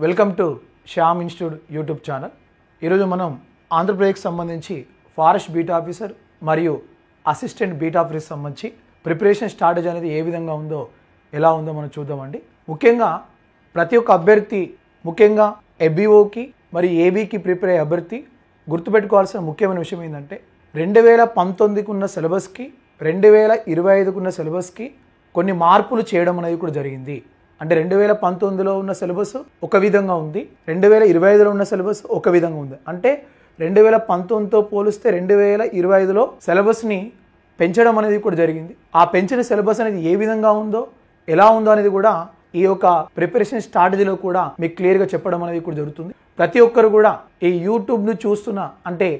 Welcome to Shyam institute YouTube channel. ఈరోజు మనం ఆంధ్రప్రదేశ్కి సంబంధించి ఫారెస్ట్ బీట్ ఆఫీసర్ మరియు అసిస్టెంట్ బీట్ ఆఫీసర్ సంబంధించి ప్రిపరేషన్ స్ట్రాటజీ అనేది ఏ విధంగా ఉందో ఎలా ఉందో మనం చూద్దామండి. ముఖ్యంగా ప్రతి ఒక్క అభ్యర్థి, ముఖ్యంగా ఎబిఓకి మరియు ఏబీకి ప్రిపేర్ అయ్యే అభ్యర్థి గుర్తుపెట్టుకోవాల్సిన ముఖ్యమైన విషయం ఏంటంటే 2019కి ఉన్న సిలబస్కి 2025కు ఉన్న సిలబస్కి కొన్ని మార్పులు చేయడం అనేది కూడా జరిగింది. అంటే 2019లో ఉన్న సిలబస్ ఒక విధంగా ఉంది, 2025లో ఉన్న సిలబస్ ఒక విధంగా ఉంది. అంటే 2019తో పోలిస్తే 2025లో సిలబస్ని పెంచడం అనేది కూడా జరిగింది. ఆ పెంచిన సిలబస్ అనేది ఏ విధంగా ఉందో, ఎలా ఉందో అనేది కూడా ఈ యొక్క ప్రిపరేషన్ స్ట్రాటజీలో కూడా మీకు క్లియర్గా చెప్పడం అనేది కూడా జరుగుతుంది. ప్రతి ఒక్కరు కూడా ఈ యూట్యూబ్ను చూస్తున్న, అంటే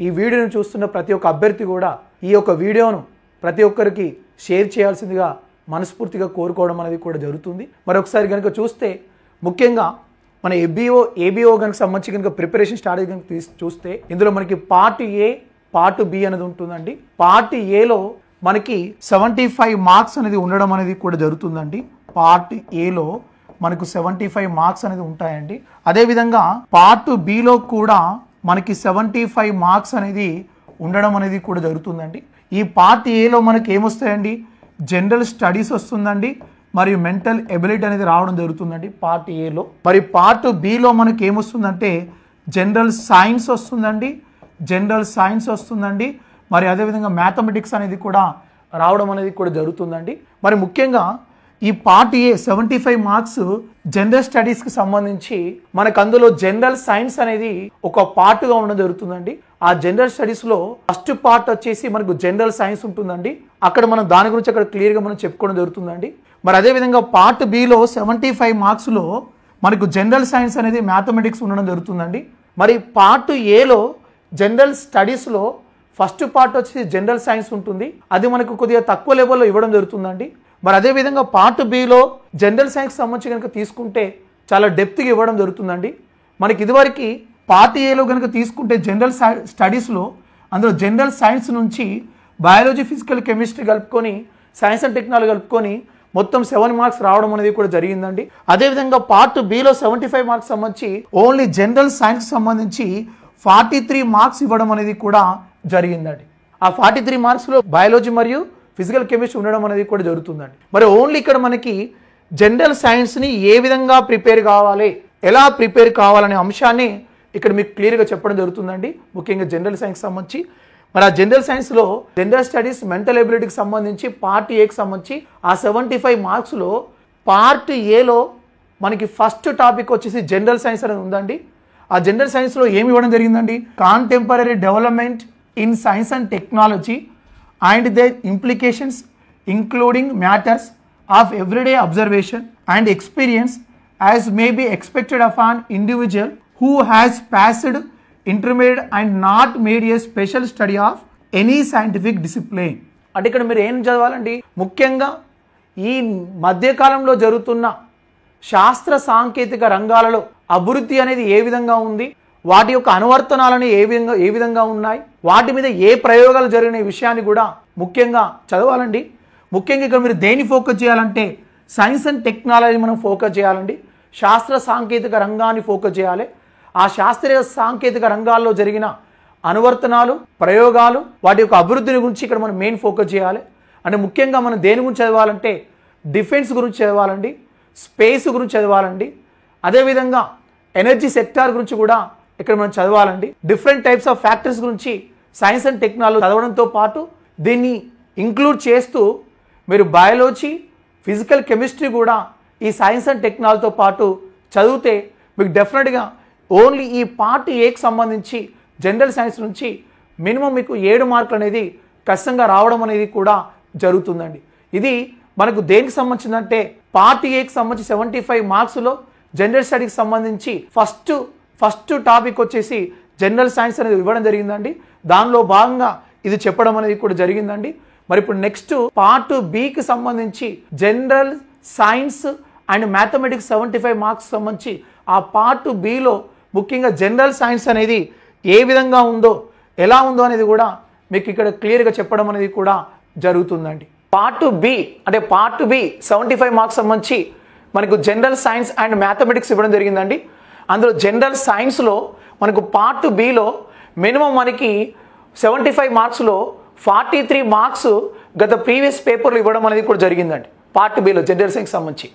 ఈ వీడియోను చూస్తున్న ప్రతి ఒక్క అభ్యర్థి కూడా ఈ యొక్క వీడియోను ప్రతి ఒక్కరికి షేర్ చేయాల్సిందిగా మనస్ఫూర్తిగా కోరుకోవడం అనేది కూడా జరుగుతుంది. మరొకసారి కనుక చూస్తే ముఖ్యంగా మన ఏబిఓ కనుక సంబంధించి కనుక ప్రిపరేషన్ స్ట్రాటజీ కనుక చూస్తే ఇందులో మనకి పార్ట్ ఏ, పార్ట్ బి అనేది ఉంటుందండి. పార్ట్ ఏలో మనకి 75 మార్క్స్ అనేది ఉండడం అనేది కూడా జరుగుతుందండి. పార్ట్ ఏలో మనకు 75 మార్క్స్ అనేది ఉంటాయండి. అదేవిధంగా పార్ట్ బిలో కూడా మనకి 75 మార్క్స్ అనేది ఉండడం అనేది కూడా జరుగుతుందండి. ఈ పార్ట్ ఏలో మనకి ఏమొస్తాయండి, జనరల్ స్టడీస్ వస్తుందండి, మరియు మెంటల్ ఎబిలిటీ అనేది రావడం జరుగుతుందండి పార్ట్ ఏలో. మరి పార్ట్ బిలో మనకి ఏమొస్తుందంటే జనరల్ సైన్స్ వస్తుందండి, మరి అదేవిధంగా మ్యాథమెటిక్స్ అనేది కూడా రావడం అనేది కూడా జరుగుతుందండి. మరి ముఖ్యంగా ఈ పార్ట్ ఏ 75 మార్క్స్ జనరల్ స్టడీస్కి సంబంధించి మనకు అందులో జనరల్ సైన్స్ అనేది ఒక పార్ట్గా ఉండడం జరుగుతుందండి. ఆ జనరల్ స్టడీస్లో ఫస్ట్ పార్ట్ వచ్చేసి మనకు జనరల్ సైన్స్ ఉంటుందండి. అక్కడ మనం దాని గురించి అక్కడ క్లియర్గా మనం చెప్పుకోవడం జరుగుతుందండి. మరి అదేవిధంగా పార్ట్ బిలో 75 మార్క్స్లో మనకు జనరల్ సైన్స్ అనేది మ్యాథమెటిక్స్ ఉండడం జరుగుతుందండి. మరి పార్ట్ ఏలో జనరల్ స్టడీస్లో ఫస్ట్ పార్ట్ వచ్చేసి జనరల్ సైన్స్ ఉంటుంది, అది మనకు కొద్దిగా తక్కువ లెవెల్లో ఇవ్వడం జరుగుతుందండి. మరి అదేవిధంగా పార్ట్ బిలో జనరల్ సైన్స్ సంబంధించి కనుక తీసుకుంటే చాలా డెప్త్గా ఇవ్వడం జరుగుతుందండి. మనకి ఇదివరకు పార్ట్ ఏలో కనుక తీసుకుంటే జనరల్ స్టడీస్లో అందులో జనరల్ సైన్స్ నుంచి బయాలజీ, ఫిజికల్, కెమిస్ట్రీ కలుపుకొని, సైన్స్ అండ్ టెక్నాలజీ కలుపుకొని మొత్తం 7 మార్క్స్ రావడం అనేది కూడా జరిగిందండి. అదేవిధంగా పార్ట్ బిలో 75 మార్క్స్ సంబంధించి ఓన్లీ జనరల్ సైన్స్ సంబంధించి 43 మార్క్స్ ఇవ్వడం అనేది కూడా జరిగిందండి. ఆ 43 మార్క్స్లో బయాలజీ మరియు ఫిజికల్ కెమిస్ట్రీ ఉండడం అనేది కూడా జరుగుతుందండి. మరి ఓన్లీ ఇక్కడ మనకి జనరల్ సైన్స్ని ఏ విధంగా ప్రిపేర్ కావాలి, ఎలా ప్రిపేర్ కావాలనే అంశాన్ని ఇక్కడ మీకు క్లియర్గా చెప్పడం జరుగుతుందండి. ముఖ్యంగా జనరల్ సైన్స్ సంబంధించి మరి ఆ జనరల్ సైన్స్లో జనరల్ స్టడీస్, మెంటల్ ఎబిలిటీకి సంబంధించి పార్ట్ ఏకి సంబంధించి ఆ 75 మార్క్స్లో పార్ట్ ఏలో మనకి ఫస్ట్ టాపిక్ వచ్చేసి జనరల్ సైన్స్ అనేది ఉందండి. ఆ జనరల్ సైన్స్లో ఏమి ఇవ్వడం జరిగిందండి, contemporary development in science and technology and their implications including matters of everyday observation and experience as may be expected of an individual who has passed intermediate and not made a special study of any scientific discipline. అంటే ఇక్కడ మీరు ఏం చదవాలండి, ముఖ్యంగా ఈ మధ్యకాలంలో జరుగుతున్న శాస్త్ర సాంకేతిక రంగాలలో అభివృద్ధి అనేది ఏ విధంగా ఉంది, వాటి యొక్క అనువర్తనాలని ఏ విధంగా ఉన్నాయి, వాటి మీద ఏ ప్రయోగాలు జరిగిన విషయాన్ని కూడా ముఖ్యంగా చదవాలండి. ముఖ్యంగా ఇక్కడ మీరు దేని ఫోకస్ చేయాలంటే సైన్స్ అండ్ టెక్నాలజీ మనం ఫోకస్ చేయాలండి. శాస్త్ర సాంకేతిక రంగాన్ని ఫోకస్ చేయాలి. ఆ శాస్త్రీయ సాంకేతిక రంగాల్లో జరిగిన అనువర్తనాలు, ప్రయోగాలు, వాటి యొక్క అభివృద్ధిని గురించి ఇక్కడ మనం మెయిన్ ఫోకస్ చేయాలి. అంటే ముఖ్యంగా మనం దేని గురించి చదవాలంటే డిఫెన్స్ గురించి చదవాలండి, స్పేస్ గురించి చదవాలండి, అదేవిధంగా ఎనర్జీ సెక్టార్ గురించి కూడా ఇక్కడ మనం చదవాలండి. డిఫరెంట్ టైప్స్ ఆఫ్ ఫ్యాక్టర్స్ గురించి సైన్స్ అండ్ టెక్నాలజీ చదవడంతో పాటు దీన్ని ఇంక్లూడ్ చేస్తూ మీరు బయాలజీ, ఫిజికల్, కెమిస్ట్రీ కూడా ఈ సైన్స్ అండ్ టెక్నాలజీతో పాటు చదివితే మీకు డెఫినెట్గా ఓన్లీ ఈ పార్ట్ ఏకి సంబంధించి జనరల్ సైన్స్ నుంచి మినిమం మీకు 7 మార్కులు అనేది ఖచ్చితంగా రావడం అనేది కూడా జరుగుతుందండి. ఇది మనకు దేనికి సంబంధించిందంటే పార్ట్ ఏకి సంబంధించి 75 మార్క్స్లో జనరల్ స్టడీకి సంబంధించి ఫస్ట్ టాపిక్ వచ్చేసి జనరల్ సైన్స్ అనేది ఇవ్వడం జరిగిందండి. దానిలో భాగంగా ఇది చెప్పడం అనేది కూడా జరిగిందండి. మరి ఇప్పుడు నెక్స్ట్ పార్ట్ బికి సంబంధించి general science and mathematics 75 marks సంబంధించి ఆ పార్ట్ బిలో ముఖ్యంగా జనరల్ సైన్స్ అనేది ఏ విధంగా ఉందో, ఎలా ఉందో అనేది కూడా మీకు ఇక్కడ క్లియర్గా చెప్పడం అనేది కూడా జరుగుతుందండి. పార్ట్ బి 75 మార్క్స్ సంబంధించి మనకు జనరల్ సైన్స్ అండ్ మ్యాథమెటిక్స్ ఇవ్వడం జరిగిందండి. అందులో జనరల్ సైన్స్లో మనకు పార్ట్ బిలో మినిమం మనకి 75 మార్క్స్లో 43 మార్క్స్ గత ప్రీవియస్ పేపర్లు ఇవ్వడం అనేది కూడా జరిగిందండి. పార్ట్ బిలో జనరల్ సైన్స్ సంబంధించి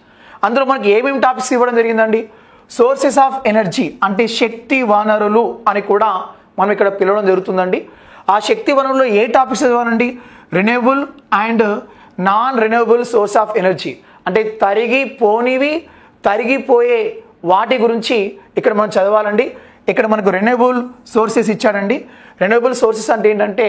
అందులో మనకి ఏమేమి టాపిక్స్ ఇవ్వడం జరిగిందండి? సోర్సెస్ ఆఫ్ ఎనర్జీ అంటే శక్తి వనరులు అని కూడా మనం ఇక్కడ పిలవడం జరుగుతుందండి. ఆ శక్తి వనరుల్లో ఏ టాపిక్స్ ఇవ్వాలండి? Renewable and non renewable source of energy అంటే తరిగిపోయే వాటి గురించి ఇక్కడ మనం చదవాలండి. ఇక్కడ మనకు రెన్యూవబుల్ సోర్సెస్ ఇచ్చాడండి. రెన్యూవబుల్ సోర్సెస్ అంటే ఏంటంటే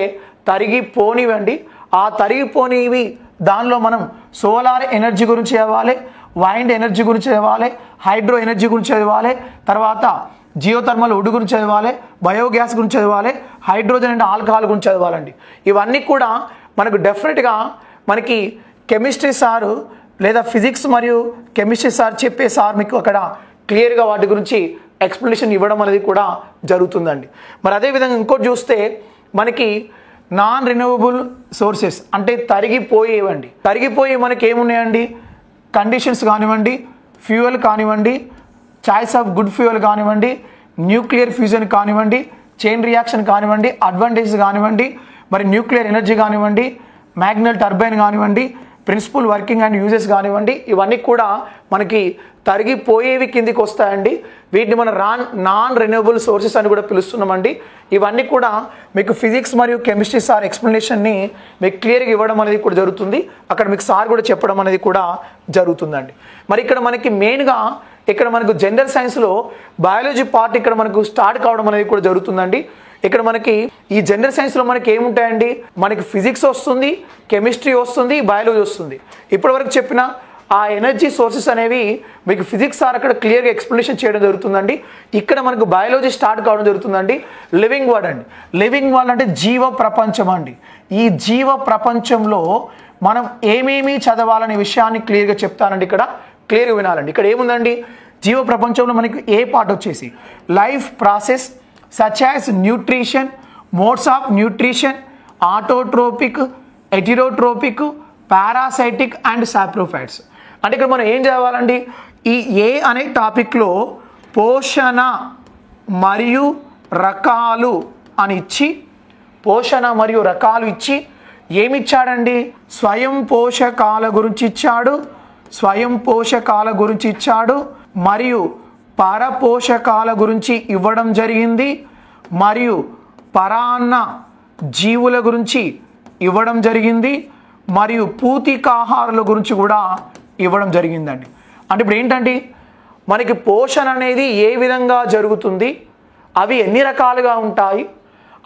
తరిగిపోనివండి. ఆ తరిగిపోనివి దానిలో మనం సోలార్ ఎనర్జీ గురించి చదవాలి, వైండ్ ఎనర్జీ గురించి చదవాలి, హైడ్రో ఎనర్జీ గురించి చదవాలి, తర్వాత జియోథర్మల్ వుడ్ గురించి చదవాలి, బయోగ్యాస్ గురించి చదవాలి, హైడ్రోజన్ అండ్ ఆల్కహాల్ గురించి చదవాలండి. ఇవన్నీ కూడా మనకు డెఫినెట్గా మనకి కెమిస్ట్రీ సారు లేదా ఫిజిక్స్ మరియు కెమిస్ట్రీ సార్ చెప్పే సార్ మీకు అక్కడ క్లియర్గా వాటి గురించి ఎక్స్ప్లెనేషన్ ఇవ్వడం అనేది కూడా జరుగుతుందండి. మరి అదేవిధంగా ఇంకోటి చూస్తే మనకి నాన్ రెన్యూవబుల్ సోర్సెస్ అంటే తరిగిపోయి మనకి ఏమున్నాయండి? కండిషన్స్ కానివ్వండి, ఫ్యూయల్ కానివ్వండి, చాయిస్ ఆఫ్ గుడ్ ఫ్యూయల్ కానివ్వండి, న్యూక్లియర్ ఫ్యూజన్ కానివ్వండి, చైన్ రియాక్షన్ కానివ్వండి, అడ్వాంటేజెస్ కానివ్వండి, మరి న్యూక్లియర్ ఎనర్జీ కానివ్వండి, మ్యాగ్నెల్ టర్బైన్ కానివ్వండి, ప్రిన్సిపల్ వర్కింగ్ అండ్ యూజెస్ కానివ్వండి, ఇవన్నీ కూడా మనకి తరిగిపోయేవి కిందికి వస్తాయండి. వీటిని మనం నాన్ రెన్యూవబుల్ సోర్సెస్ అని కూడా పిలుస్తున్నామండి. ఇవన్నీ కూడా మీకు ఫిజిక్స్ మరియు కెమిస్ట్రీ సార్ ఎక్స్ప్లెనేషన్ని మీకు క్లియర్గా ఇవ్వడం అనేది కూడా జరుగుతుంది. అక్కడ మీకు సార్ కూడా చెప్పడం అనేది కూడా జరుగుతుందండి. మరి ఇక్కడ మనకి మెయిన్గా ఇక్కడ మనకు జనరల్ సైన్స్లో బయాలజీ పార్ట్ ఇక్కడ మనకు స్టార్ట్ కావడం అనేది కూడా జరుగుతుందండి. ఇక్కడ మనకి ఈ జనరల్ సైన్స్లో మనకి ఏముంటాయండి? మనకి ఫిజిక్స్ వస్తుంది, కెమిస్ట్రీ వస్తుంది, బయాలజీ వస్తుంది. ఇప్పటివరకు చెప్పిన ఆ ఎనర్జీ సోర్సెస్ అనేవి మీకు ఫిజిక్స్ సార్ అక్కడ క్లియర్గా ఎక్స్ప్లెనేషన్ చేయడం జరుగుతుందండి. ఇక్కడ మనకు బయాలజీ స్టార్ట్ కావడం జరుగుతుందండి. లివింగ్ వరల్డ్ అండి. లివింగ్ వరల్డ్ అంటే జీవ ప్రపంచం అండి. ఈ జీవ ప్రపంచంలో మనం ఏమేమి చదవాలనే విషయాన్ని క్లియర్గా చెప్తానండి. ఇక్కడ క్లియర్గా వినాలండి. ఇక్కడ ఏముందండి? జీవ ప్రపంచంలో మనకి ఏ పార్ట్ వచ్చేసి life process such as nutrition, modes of nutrition, autotrophic, heterotrophic, parasitic and saprophytes. అంటే ఇక్కడ మనం ఏం చదవాలండి? ఈ ఏ అనే టాపిక్లో పోషణ మరియు రకాలు అని ఇచ్చి పోషణ మరియు రకాలు ఇచ్చి ఏమిచ్చాడండి? స్వయం పోషకాల గురించి ఇచ్చాడు, మరియు పరపోషకాల గురించి ఇవ్వడం జరిగింది, మరియు పరాన్న జీవుల గురించి ఇవ్వడం జరిగింది, మరియు పూతికాహారుల గురించి కూడా ఇవ్వడం జరిగిందండి. అంటే ఇప్పుడు ఏంటండి? మనకి పోషణ అనేది ఏ విధంగా జరుగుతుంది, అవి ఎన్ని రకాలుగా ఉంటాయి,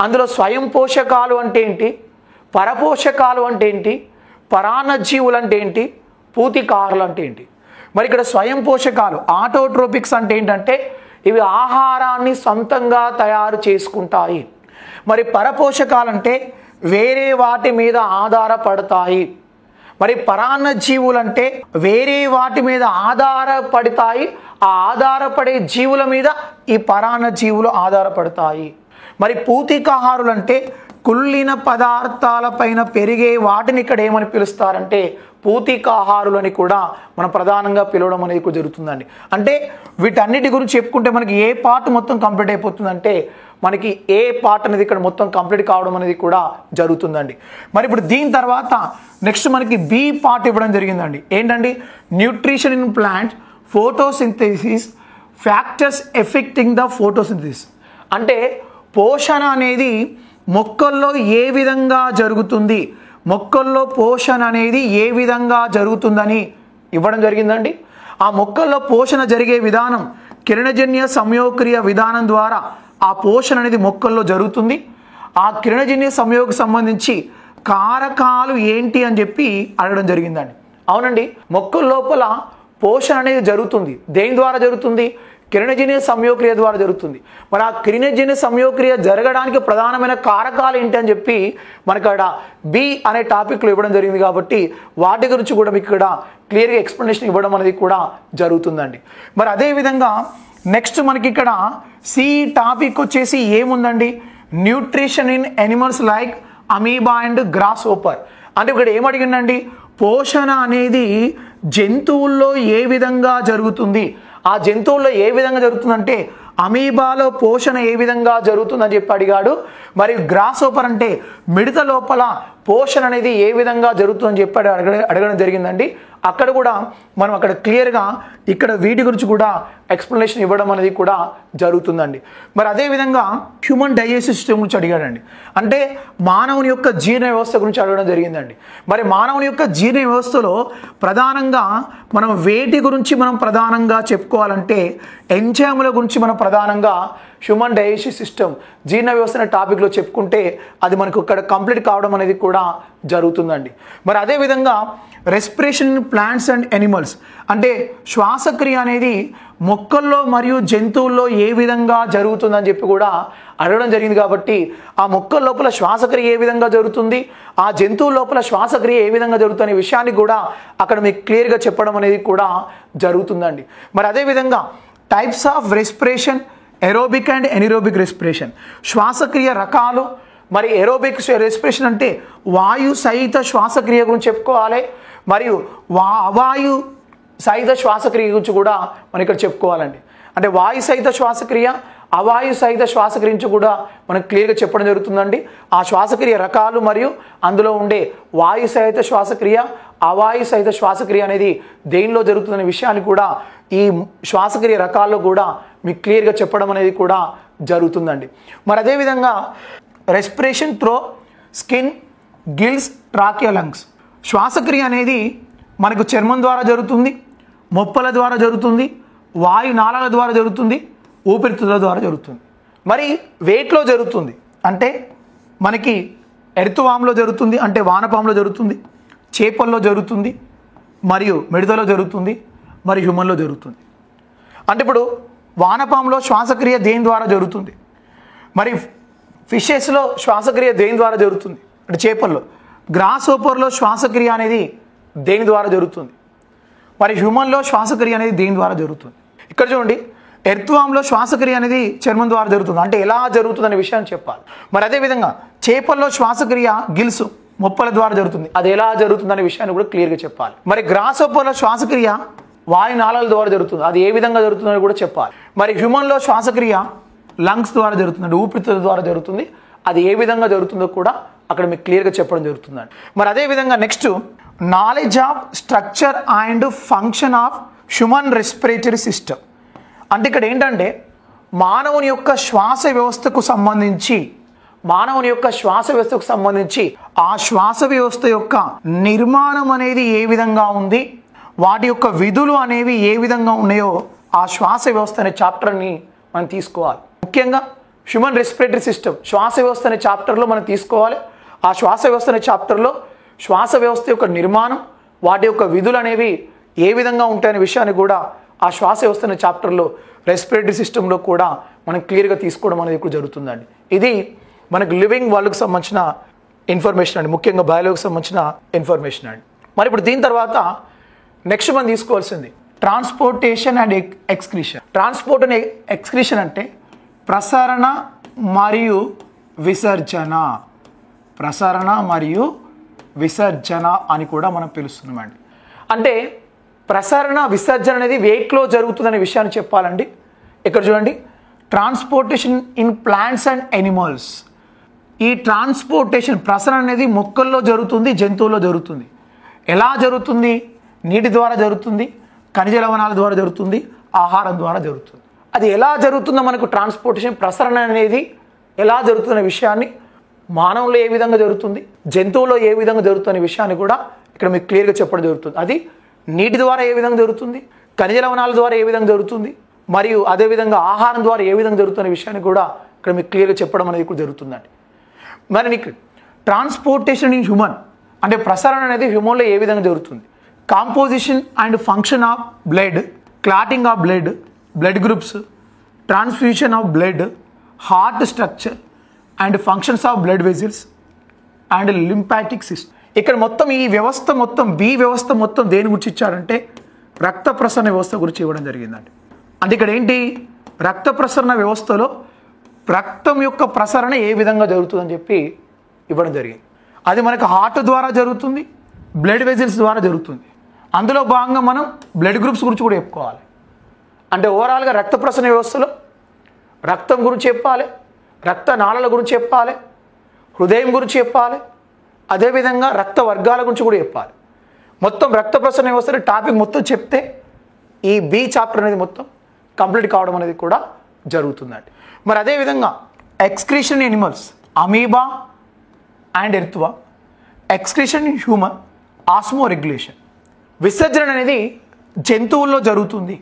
అందులో స్వయం పోషకాలు అంటే ఏంటి, పరపోషకాలు అంటే ఏంటి, పరాన్న జీవులు అంటే ఏంటి, పూతికాహారులు అంటే ఏంటి. మరి ఇక్కడ స్వయం పోషకాలు ఆటోట్రోపిక్స్ అంటే ఏంటంటే ఇవి ఆహారాన్ని సొంతంగా తయారు చేసుకుంటాయి. మరి పరపోషకాలంటే వేరే వాటి మీద ఆధారపడతాయి. మరి పరాన్న జీవులు అంటే వేరే వాటి మీద ఆధారపడతాయి. ఆ ఆధారపడే జీవుల మీద ఈ పరాన్న జీవులు ఆధారపడతాయి. మరి పూతికాహారులు అంటే కుళ్ళిన పదార్థాలపైన పెరిగే వాటిని ఇక్కడ ఏమని పిలుస్తారంటే పూతికాహారులు అని కూడా మనం ప్రధానంగా పిలవడం అనేది కూడా జరుగుతుందండి. అంటే వీటన్నిటి గురించి చెప్పుకుంటే మనకి ఏ పార్ట్ మొత్తం కంప్లీట్ అయిపోతుందంటే మనకి ఏ పార్ట్ అనేది ఇక్కడ మొత్తం కంప్లీట్ కావడం అనేది కూడా జరుగుతుందండి. మరి ఇప్పుడు దీని తర్వాత నెక్స్ట్ మనకి బి పార్ట్ ఇవ్వడం జరిగిందండి. ఏంటండి? Nutrition in plant, photosynthesis, factors affecting the photosynthesis. అంటే పోషణ అనేది మొక్కల్లో ఏ విధంగా జరుగుతుంది, మొక్కల్లో పోషణ అనేది ఏ విధంగా జరుగుతుందని ఇవ్వడం జరిగిందండి. ఆ మొక్కల్లో పోషణ జరిగే విధానం కిరణజన్య సంయోగక్రియ విధానం ద్వారా ఆ పోషణ అనేది మొక్కల్లో జరుగుతుంది. ఆ కిరణజన్య సంయోగకు సంబంధించి కారకాలు ఏంటి అని చెప్పి అడగడం జరిగిందండి. అవునండి, మొక్కల లోపల పోషణ అనేది జరుగుతుంది. దేని ద్వారా జరుగుతుంది? కిరణజన్య సంయోగక్రియ ద్వారా జరుగుతుంది. మరి ఆ కిరణజన్య సంయోగక్రియ జరగడానికి ప్రధానమైన కారకాలు ఏంటి అని చెప్పి మనకు అక్కడ బి అనే టాపిక్లో ఇవ్వడం జరిగింది. కాబట్టి వాటి గురించి కూడా మీకు ఇక్కడ క్లియర్గా ఎక్స్ప్లెనేషన్ ఇవ్వడం అనేది కూడా జరుగుతుందండి. మరి అదేవిధంగా నెక్స్ట్ మనకి ఇక్కడ సి టాపిక్ వచ్చేసి ఏముందండి? Nutrition in animals like amoeba and grasshopper. అంటే ఇక్కడ ఏమడిగిందండి? పోషణ అనేది జంతువుల్లో ఏ విధంగా జరుగుతుంది, ఆ జంతువుల్లో ఏ విధంగా జరుగుతుందంటే అమీబాలో పోషణ ఏ విధంగా జరుగుతుందని చెప్పి అడిగాడు. మరియు గ్రాస్ హోపర్ అంటే మిడత లోపల పోషణ అనేది ఏ విధంగా జరుగుతుందని చెప్పి అడగడం జరిగిందండి. అక్కడ కూడా మనం అక్కడ క్లియర్గా ఇక్కడ వీటి గురించి కూడా ఎక్స్ప్లెనేషన్ ఇవ్వడం అనేది కూడా జరుగుతుందండి. మరి అదేవిధంగా హ్యూమన్ డైజెస్టివ్ సిస్టమ్ గురించి అడిగాడండి. అంటే మానవుని యొక్క జీర్ణ వ్యవస్థ గురించి అడగడం జరిగిందండి. మరి మానవుని యొక్క జీర్ణ వ్యవస్థలో ప్రధానంగా మనం వేటి గురించి మనం ప్రధానంగా చెప్పుకోవాలంటే ఎంజైముల గురించి మనం ప్రధానంగా హ్యూమన్ డైజెస్టివ్ సిస్టమ్ జీర్ణ వ్యవస్థ అనే టాపిక్లో చెప్పుకుంటే అది మనకు ఇక్కడ కంప్లీట్ కావడం అనేది కూడా జరుగుతుందండి. మరి అదేవిధంగా respiration in plants and animals అంటే శ్వాసక్రియ అనేది మొక్కల్లో మరియు జంతువుల్లో ఏ విధంగా జరుగుతుందని చెప్పి కూడా అడగడం జరిగింది. కాబట్టి ఆ మొక్కల లోపల శ్వాసక్రియ ఏ విధంగా జరుగుతుంది, ఆ జంతువుల లోపల శ్వాసక్రియ ఏ విధంగా జరుగుతుంది అనే విషయాన్ని కూడా అక్కడ మీకు క్లియర్గా చెప్పడం అనేది కూడా జరుగుతుందండి. మరి అదేవిధంగా types of respiration, aerobic and anaerobic respiration, శ్వాసక్రియ రకాలు. మరి ఎరోబిక్ రెస్పిరేషన్ అంటే వాయు సహిత శ్వాసక్రియ గురించి చెప్పుకోవాలి. మరియు అవాయు సహిత శ్వాసక్రియ గురించి కూడా మనం ఇక్కడ చెప్పుకోవాలండి. అంటే వాయు సహిత శ్వాసక్రియ, అవాయు సహిత శ్వాసక్రియ నుంచి కూడా మనకు క్లియర్గా చెప్పడం జరుగుతుందండి. ఆ శ్వాసక్రియ రకాలు మరియు అందులో ఉండే వాయు సహిత శ్వాసక్రియ, అవాయు సహిత శ్వాసక్రియ అనేది దేనిలో జరుగుతుందనే విషయాన్ని కూడా ఈ శ్వాసక్రియ రకాల్లో కూడా మీకు క్లియర్గా చెప్పడం అనేది కూడా జరుగుతుందండి. మరి అదేవిధంగా respiration throw skin, gills, trachea, lungs. శ్వాసక్రియ అనేది మనకు చర్మం ద్వారా జరుగుతుంది, మొప్పల ద్వారా జరుగుతుంది, వాయు నాళాల ద్వారా జరుగుతుంది, ఊపిరితిత్తుల ద్వారా జరుగుతుంది. మరి వేటిలో జరుగుతుంది అంటే మనకి ఎర్త్వామ్లో జరుగుతుంది, అంటే వానపాములో జరుగుతుంది, చేపల్లో జరుగుతుంది, మరియు మిడతలో జరుగుతుంది, మరియు హ్యూమన్లో జరుగుతుంది. అంటే ఇప్పుడు వానపాములో శ్వాసక్రియ దేని ద్వారా జరుగుతుంది, మరి ఫిషెస్లో శ్వాసక్రియ దేని ద్వారా జరుగుతుంది అంటే చేపల్లో. గ్రాస్ హోపర్లో శ్వాసక్రియ అనేది దేని ద్వారా జరుగుతుంది, మరి హ్యూమన్లో శ్వాసక్రియ అనేది దేని ద్వారా జరుగుతుంది. ఇక్కడ చూడండి, ఎర్త్వామ్లో శ్వాసక్రియ అనేది చర్మం ద్వారా జరుగుతుంది, అంటే ఎలా జరుగుతుంది అనే విషయాన్ని చెప్పాలి. మరి అదేవిధంగా చేపల్లో శ్వాసక్రియ గిల్స్, మొప్పల ద్వారా జరుగుతుంది, అది ఎలా జరుగుతుంది అనే విషయాన్ని కూడా క్లియర్గా చెప్పాలి. మరి గ్రాస్ హోపర్లో శ్వాసక్రియ వాయు నాళాల ద్వారా జరుగుతుంది, అది ఏ విధంగా జరుగుతుందని కూడా చెప్పాలి. మరి హ్యూమన్లో శ్వాసక్రియ లంగ్స్ ద్వారా జరుగుతుంది, అంటే ఊపిరితిత్తుల ద్వారా జరుగుతుంది, అది ఏ విధంగా జరుగుతుందో కూడా అక్కడ మీకు క్లియర్గా చెప్పడం జరుగుతుందండి. మరి అదేవిధంగా next knowledge of structure and function of human respiratory system. అంటే ఇక్కడ ఏంటంటే మానవుని యొక్క శ్వాస వ్యవస్థకు సంబంధించి ఆ శ్వాస వ్యవస్థ యొక్క నిర్మాణం అనేది ఏ విధంగా ఉంది, వాటి యొక్క విధులు అనేవి ఏ విధంగా ఉన్నాయో ఆ శ్వాస వ్యవస్థ అనే చాప్టర్ని మనం తీసుకోవాలి. ముఖ్యంగా హ్యూమన్ రెస్పిరేటరీ సిస్టమ్ శ్వాస వ్యవస్థ అనే చాప్టర్లో మనం తీసుకోవాలి. ఆ శ్వాస వ్యవస్థ అనే చాప్టర్లో శ్వాస వ్యవస్థ యొక్క నిర్మాణం, వాటి యొక్క విధులు అనేవి ఏ విధంగా ఉంటాయనే విషయాన్ని కూడా ఆ శ్వాస వ్యవస్థ అనే చాప్టర్లో రెస్పిరేటరీ సిస్టంలో కూడా మనం క్లియర్గా తీసుకోవడం అనేది కూడా జరుగుతుందండి. ఇది మనకు లివింగ్ వరల్డ్కి సంబంధించిన ఇన్ఫర్మేషన్ అండి, ముఖ్యంగా బయాలజీకి సంబంధించిన ఇన్ఫర్మేషన్ అండి. మరి ఇప్పుడు దీని తర్వాత నెక్స్ట్ మనం తీసుకోవాల్సింది transportation and excretion. Transport and excretion అంటే ప్రసరణ మరియు విసర్జన, ప్రసరణ మరియు విసర్జన అని కూడా మనం పిలుస్తున్నామండి. అంటే ప్రసరణ విసర్జన అనేది వేటిలో జరుగుతుందనే విషయాన్ని చెప్పాలండి. ఇక్కడ చూడండి, transportation in plants and animals. ఈ ట్రాన్స్పోర్టేషన్ ప్రసరణ అనేది మొక్కల్లో జరుగుతుంది, జంతువుల్లో జరుగుతుంది. ఎలా జరుగుతుంది? నీటి ద్వారా జరుగుతుంది, ఖనిజ లవణాల ద్వారా జరుగుతుంది, ఆహారం ద్వారా జరుగుతుంది. అది ఎలా జరుగుతుందో మనకు ట్రాన్స్పోర్టేషన్ ప్రసరణ అనేది ఎలా జరుగుతున్న విషయాన్ని, మానవుల్లో ఏ విధంగా జరుగుతుంది, జంతువుల్లో ఏ విధంగా జరుగుతున్న విషయాన్ని కూడా ఇక్కడ మీకు క్లియర్గా చెప్పడం జరుగుతుంది. అది నీటి ద్వారా ఏ విధంగా జరుగుతుంది, ఖనిజ లవణాల ద్వారా ఏ విధంగా జరుగుతుంది, మరియు అదేవిధంగా ఆహారం ద్వారా ఏ విధంగా జరుగుతున్న విషయాన్ని కూడా ఇక్కడ మీకు క్లియర్గా చెప్పడం అనేది కూడా జరుగుతుందండి. మరి నీకు ట్రాన్స్పోర్టేషన్ ఇన్ హ్యూమన్ అంటే ప్రసరణ అనేది హ్యూమన్లో ఏ విధంగా జరుగుతుంది, composition and function of blood, clotting of blood, blood groups, transfusion of blood, heart structure and functions of blood vessels and lymphatic system. ఇక్కడ మొత్తం ఈ వ్యవస్థ మొత్తం బి వ్యవస్థ మొత్తం దేని గురించి ఇచ్చారంటే రక్త ప్రసరణ వ్యవస్థ గురించి ఇవ్వడం జరిగిందండి. అంటే ఇక్కడ ఏంటి, రక్త ప్రసరణ వ్యవస్థలో రక్తం యొక్క ప్రసరణ ఏ విధంగా జరుగుతుందని చెప్పి ఇవ్వడం జరిగింది. అది మనకు హార్ట్ ద్వారా జరుగుతుంది, బ్లడ్ వెజిల్స్ ద్వారా జరుగుతుంది. అందులో భాగంగా మనం బ్లడ్ గ్రూప్స్ గురించి కూడా చెప్పుకోవాలి. అంటే ఓవరాల్గా రక్త ప్రసరణ వ్యవస్థలో రక్తం గురించి చెప్పాలి, రక్త నాళాల గురించి చెప్పాలి, హృదయం గురించి చెప్పాలి, అదేవిధంగా రక్త వర్గాల గురించి కూడా చెప్పాలి. మొత్తం రక్త ప్రసరణ వ్యవస్థలో టాపిక్ మొత్తం చెప్తే ఈ బి చాప్టర్ అనేది మొత్తం కంప్లీట్ కావడం అనేది కూడా జరుగుతుందండి. మరి అదేవిధంగా excretion in animals, amoeba and earthworm, excretion in human, osmoregulation. విసర్జన అనేది జంతువుల్లో జరుగుతుంది.